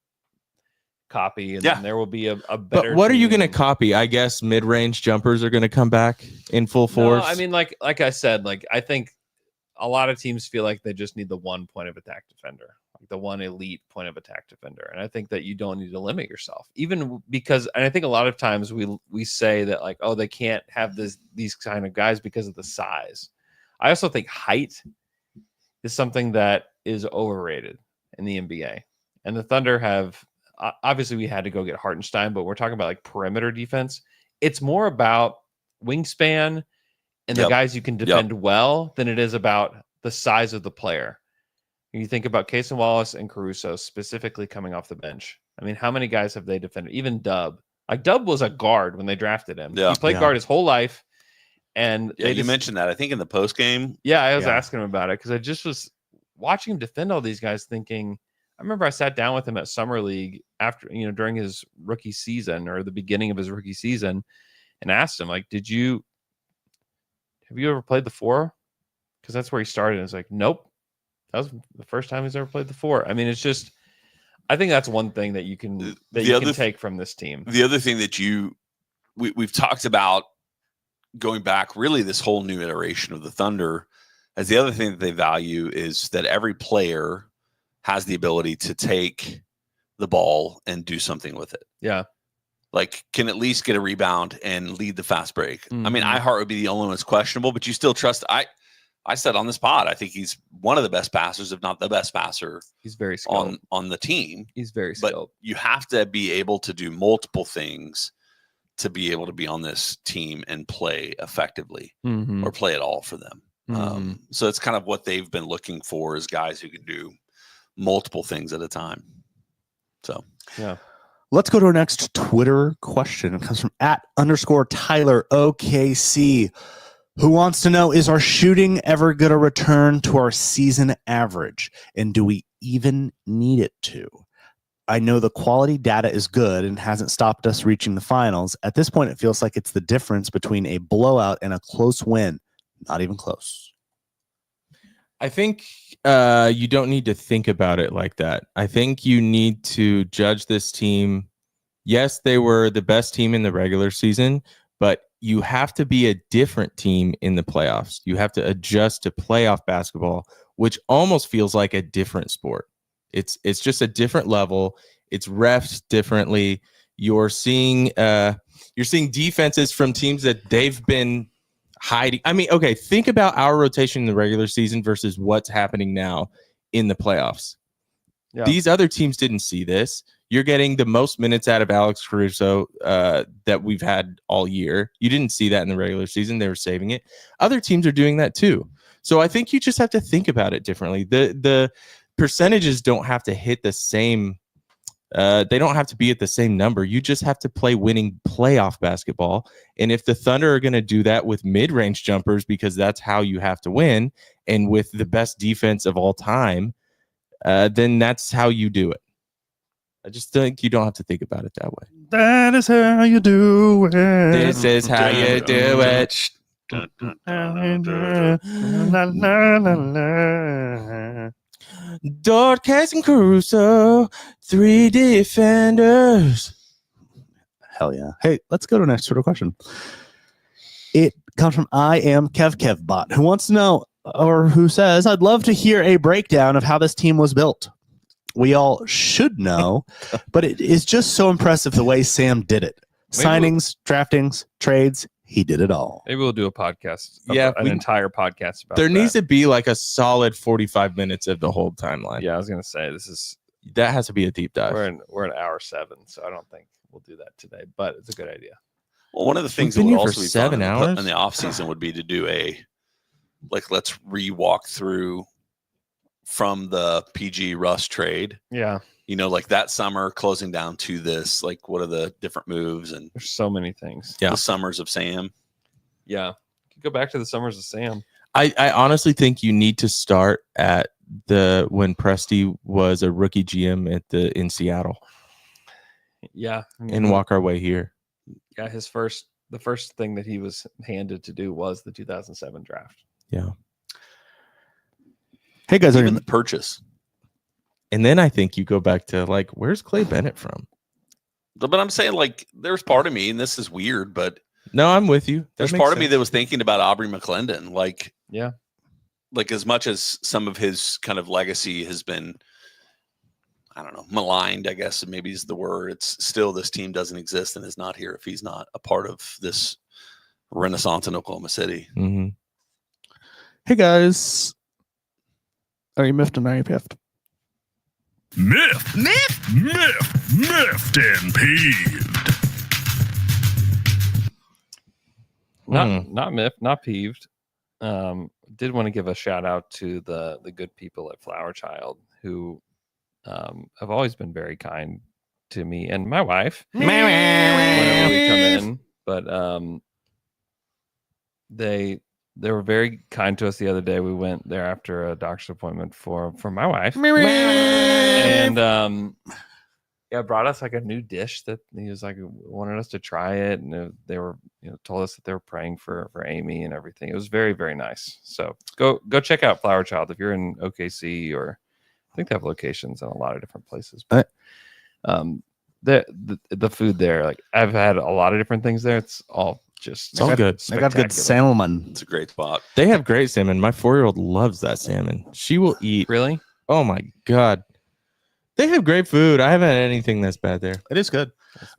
copy, and then there will be a better. But what are you team. going to copy? I guess mid-range jumpers are going to come back in full force. No, I mean, like I said, like I think a lot of teams feel like they just need the one point of attack defender, like the one elite point of attack defender, and I think that you don't need to limit yourself, even because. And I think a lot of times we say that like, oh, they can't have these kind of guys because of the size. I also think height is something that is overrated in the NBA, and the Thunder have. Obviously, we had to go get Hartenstein, but we're talking about like perimeter defense. It's more about wingspan and the guys you can defend well than it is about the size of the player. You think about Cason Wallace and Caruso specifically coming off the bench. I mean, how many guys have they defended? Even Dub. Like Dub was a guard when they drafted him. Yeah. He played guard his whole life. And you mentioned that, I think, in the post game. Yeah, I was asking him about it because I just was watching him defend all these guys thinking, I remember I sat down with him at Summer League after, during his rookie season or the beginning of his rookie season and asked him, like, have you ever played the 4? Because that's where he started. It's like, nope. That was the first time he's ever played the 4. I mean, it's just, I think that's one thing that you can take from this team. The other thing that we've talked about going back, really this whole new iteration of the Thunder, as the other thing that they value is that every player has the ability to take the ball and do something with it. Yeah. Like can at least get a rebound and lead the fast break. I mean, iHeart would be the only one that's questionable, but you still trust. I said on this pod, I think he's one of the best passers, if not the best passer. He's very skilled on the team. He's very skilled. But you have to be able to do multiple things to be able to be on this team and play effectively or play it all for them. So it's kind of what they've been looking for is guys who can do multiple things at a time. So, yeah. Let's go to our next Twitter question. It comes from @_Tyler OKC, who wants to know, is our shooting ever going to return to our season average? And do we even need it to? I know the quality data is good and hasn't stopped us reaching the finals. At this point, it feels like it's the difference between a blowout and a close win. Not even close. I think you don't need to think about it like that. I think you need to judge this team. Yes, they were the best team in the regular season, but you have to be a different team in the playoffs. You have to adjust to playoff basketball, which almost feels like a different sport. It's just a different level. It's refs differently. You're seeing defenses from teams that they've been hiding. I mean, okay, think about our rotation in the regular season versus what's happening now in the playoffs. Yeah. These other teams didn't see this. You're getting the most minutes out of Alex Caruso that we've had all year. You didn't see that in the regular season. They were saving it. Other teams are doing that too. So I think you just have to think about it differently. The percentages don't have to hit the same. They don't have to be at the same number. You just have to play winning playoff basketball. And if the Thunder are going to do that with mid-range jumpers, because that's how you have to win, and with the best defense of all time, then that's how you do it. I just think you don't have to think about it that way. That is how you do it. This is how you do it. Dort, Cass, and Caruso, 3 defenders. Hell yeah. Hey, let's go to the next Twitter question. It comes from I am KevKevBot, who wants to know, or who says, I'd love to hear a breakdown of how this team was built. We all should know, but it is just so impressive the way Sam did it. Signings, draftings, trades, he did it all. Maybe we'll do a podcast. An entire podcast about there that. Needs to be like a solid 45 minutes of the whole timeline. Yeah, I was going to say, that has to be a deep dive. We're in hour 7, so I don't think we'll do that today, but it's a good idea. Well, one of the things that would also be 7 hours in the off season would be to do let's re-walk through from the PG Russ trade. Yeah. Like that summer closing down to this, like what are the different moves, and there's so many things. Yeah. The summers of Sam. Yeah. Go back to the summers of Sam. I honestly think you need to start at when Presti was a rookie GM in Seattle. Yeah. And walk our way here. Yeah. The first thing that he was handed to do was the 2007 draft. Yeah. Hey guys, even the purchase. And then I think you go back to where's Clay Bennett from? But I'm saying there's part of me, and this is weird, but no, I'm with you. There's part of me that was thinking about Aubrey McClendon. Yeah. As much as some of his kind of legacy has been, I don't know, maligned, I guess maybe is the word. It's still, this team doesn't exist and is not here if he's not a part of this renaissance in Oklahoma City. Mm-hmm. Hey guys. Are you miffed and are you piffed? Miffed and peeved. Not miffed, not peeved. Did want to give a shout out to the good people at Flower Child who have always been very kind to me and my wife whenever we come in. But they were very kind to us the other day. We went there after a doctor's appointment for my wife. And Yeah, brought us like a new dish that he was like wanted us to try it, and they were told us that they were praying for Amy and everything. It was very, very nice. So go check out Flower Child if you're in OKC, or I think they have locations in a lot of different places. But the food there, like I've had a lot of different things there. It's all good. They got good salmon. It's a great spot. They have great salmon. My 4-year-old loves that salmon. She will eat. Really? Oh my god. They have great food. I haven't had anything that's bad there. It is good.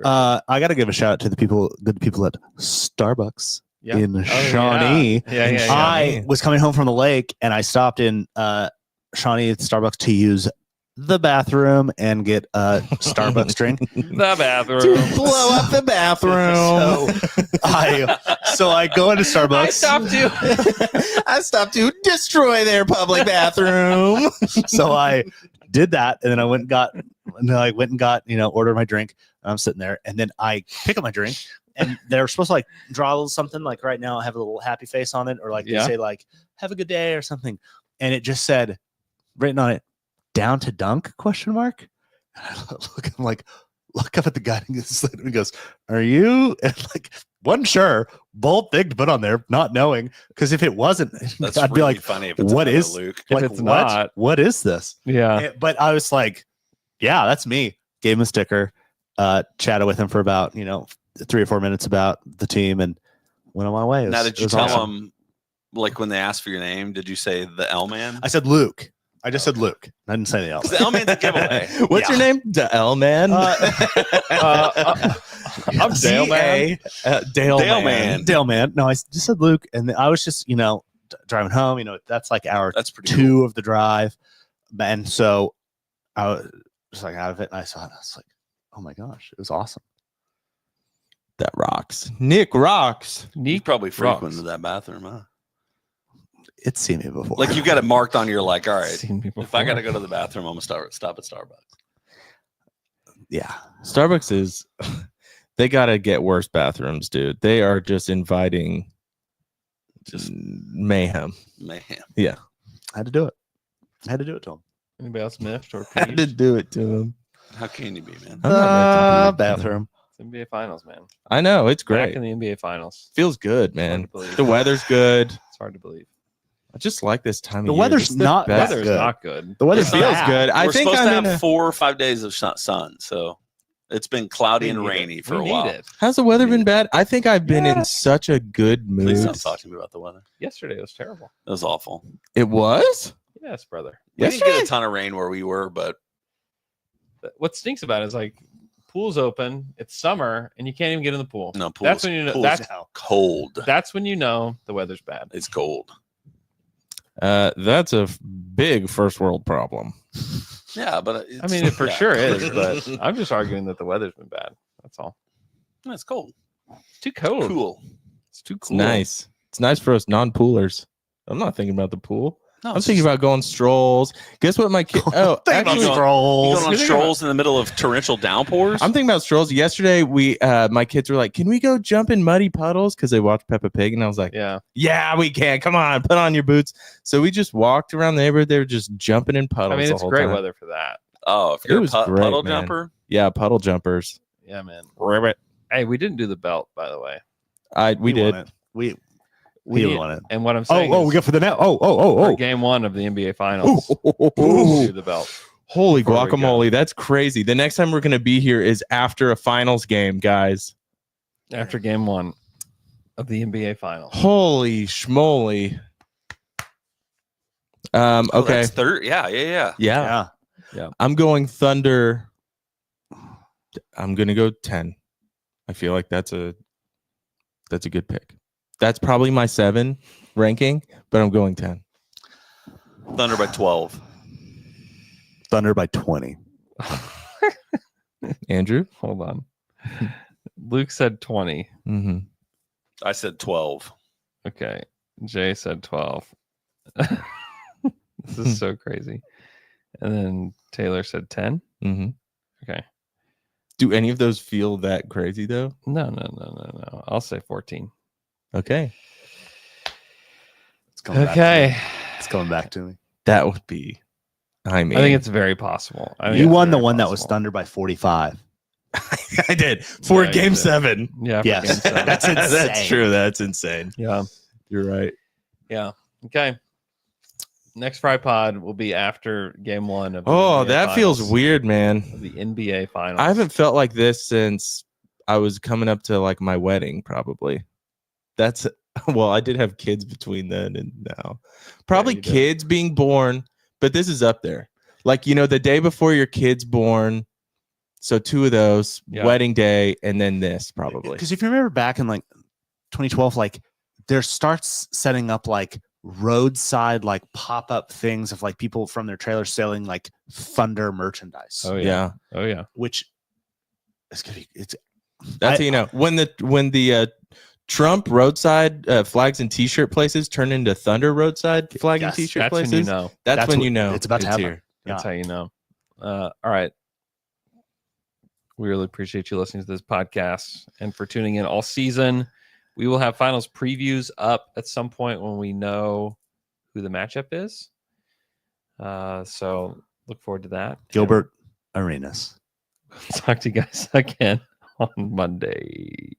I got to give a shout out to the good people at Starbucks in Shawnee. Yeah. I was coming home from the lake and I stopped in Shawnee at Starbucks to use the bathroom and get a Starbucks drink. The bathroom. To blow up the bathroom. So I go into Starbucks. I stopped to destroy their public bathroom. So I did that, and then I went and got ordered my drink. And I'm sitting there, and then I pick up my drink, and they're supposed to like draw a little something, like right now I have a little happy face on it, or like they say like have a good day or something, and it just said written on it, "Down to dunk?" ? And I look up at the guy and he goes, "Are you?" And like, wasn't sure, bold thing to put on there, not knowing, because if it wasn't, That's I'd be really like, funny if it's "What is Luke?" like If it's what? not. What is this?" Yeah. But I was like, "Yeah, that's me." Gave him a sticker, chatted with him for about 3 or 4 minutes about the team, and went on my way. Now, did you tell them, like when they asked for your name, did you say the L Man? I said Luke. I just said Luke. I didn't say anything else. The L Man's a giveaway. What's your name? The L Man. I'm Dale Man. Dale Man. Dale Man. No, I just said Luke, and I was just driving home. That's like hour That's pretty 2 cool. of the drive, and so I was just like out of it, and I saw it. I was like, "Oh my gosh, it was awesome." That rocks. Nick rocks. You probably frequented that bathroom, huh? It's seen me before. Like you got it marked on your like, all right, Seen me if I before. got to go to the bathroom, I'm gonna stop at Starbucks. Yeah. Starbucks is. They gotta get worse bathrooms, dude. They are just inviting Just mayhem. mayhem. I had to do it. I had to do it to him. Anybody else miffed or Had to peeved? do it to him. How can you be, man? I'm not Bathroom. It's NBA Finals, man. I know it's Back great. in the NBA Finals. Feels good, Hard man. to believe. The weather's good. It's hard to believe. I just like this time of The year. weather's It's the not best. Weather's good. not good. The weather It's feels not. good. I We're think supposed I'm to in have a- 4 or 5 days of sun, so it's been cloudy We and need it. rainy for We a need while. it. How's the weather been bad? I think I've been in such a good Please mood. don't talk to me about the weather. Yesterday was terrible. It was awful. It was? Yes, brother. We didn't get a ton of rain where we were, but What stinks about it is like pool's open, it's summer, and you can't even get in the pool. no, That's when you know pool's that's cold. that's when you know the weather's bad. It's cold. That's a big first world problem. Yeah, but I mean, it for sure is, but but I'm just arguing that the weather's been bad. That's all. it's cold. It's too cold. Cool. It's too It's cool. nice. It's nice for us non-poolers. I'm not thinking about the pool. No, I'm thinking about going strolls. Guess what my kid? Oh, Thinking about actually, You strolls. going on strolls in the middle of torrential downpours? I'm thinking about strolls. Yesterday, my kids were like, "Can we go jump in muddy puddles?" Because they watched Peppa Pig, and I was like, Yeah. "Yeah, we can. Come on, put on your boots." So we just walked around the neighborhood. They were just jumping in puddles. I mean, the it's whole great time. weather for that. Oh, if It you're a was great, puddle man. jumper, Yeah, puddle jumpers. Yeah, man. Ribbit. Hey, we didn't do the belt, by the way. We did. won it. We We he need- won it. And what I'm saying Oh, is we go for the net. for Oh. game 1 of the NBA Finals, Ooh. we'll do the belt. Holy Before we go. guacamole, that's crazy. The next time we're going to be here is after a finals game, guys. After game 1 of the NBA Finals. Holy schmoly. Okay. that's third. Yeah. Yeah. I'm going Thunder. I'm going to go 10. I feel like that's a good pick. That's probably my 7 ranking, but I'm going 10. Thunder by 12. Thunder by 20. Andrew? Hold on. Luke said 20. Mm-hmm. I said 12. Okay. Jay said 12. This is so crazy. And then Taylor said 10. Mm-hmm. Okay. Do any of those feel that crazy, though? No. I'll say 14. Okay. It's coming back to me. Okay. It's coming back to me. That would be I mean, I think it's very possible. I think You it's won the very one that was possible. Thunder by 45. I did for Yeah, Game you did. 7. Yeah, for Yes. Game 7. That's insane. That's true. That's insane. Yeah. You're right. Yeah. Okay. Next FriPod will be after Game 1 of the Oh, NBA that feels Finals, weird, man. of the NBA Finals. I haven't felt like this since I was coming up to like my wedding, probably. That's well, I did have kids between then and now. Probably you did. kids being born, but this is up there. Like, the day before your kid's born. So 2 of those, Yeah. wedding day, and then this probably. Because if you remember back in like 2012, like there starts setting up like roadside like pop-up things of like people from their trailers selling like Thunder merchandise. Oh, yeah. Yeah. Oh, yeah. Which it's gonna be That's how you know. When the Trump roadside flags and t-shirt places turn into Thunder roadside flag and Yes, t-shirt That's places, when you know. that's when what- you know it's about to happen. here. That's Yeah. how you know. All right. We really appreciate you listening to this podcast and for tuning in all season. We will have finals previews up at some point when we know who the matchup is. So look forward to that. Gilbert Arenas. Talk to you guys again on Monday.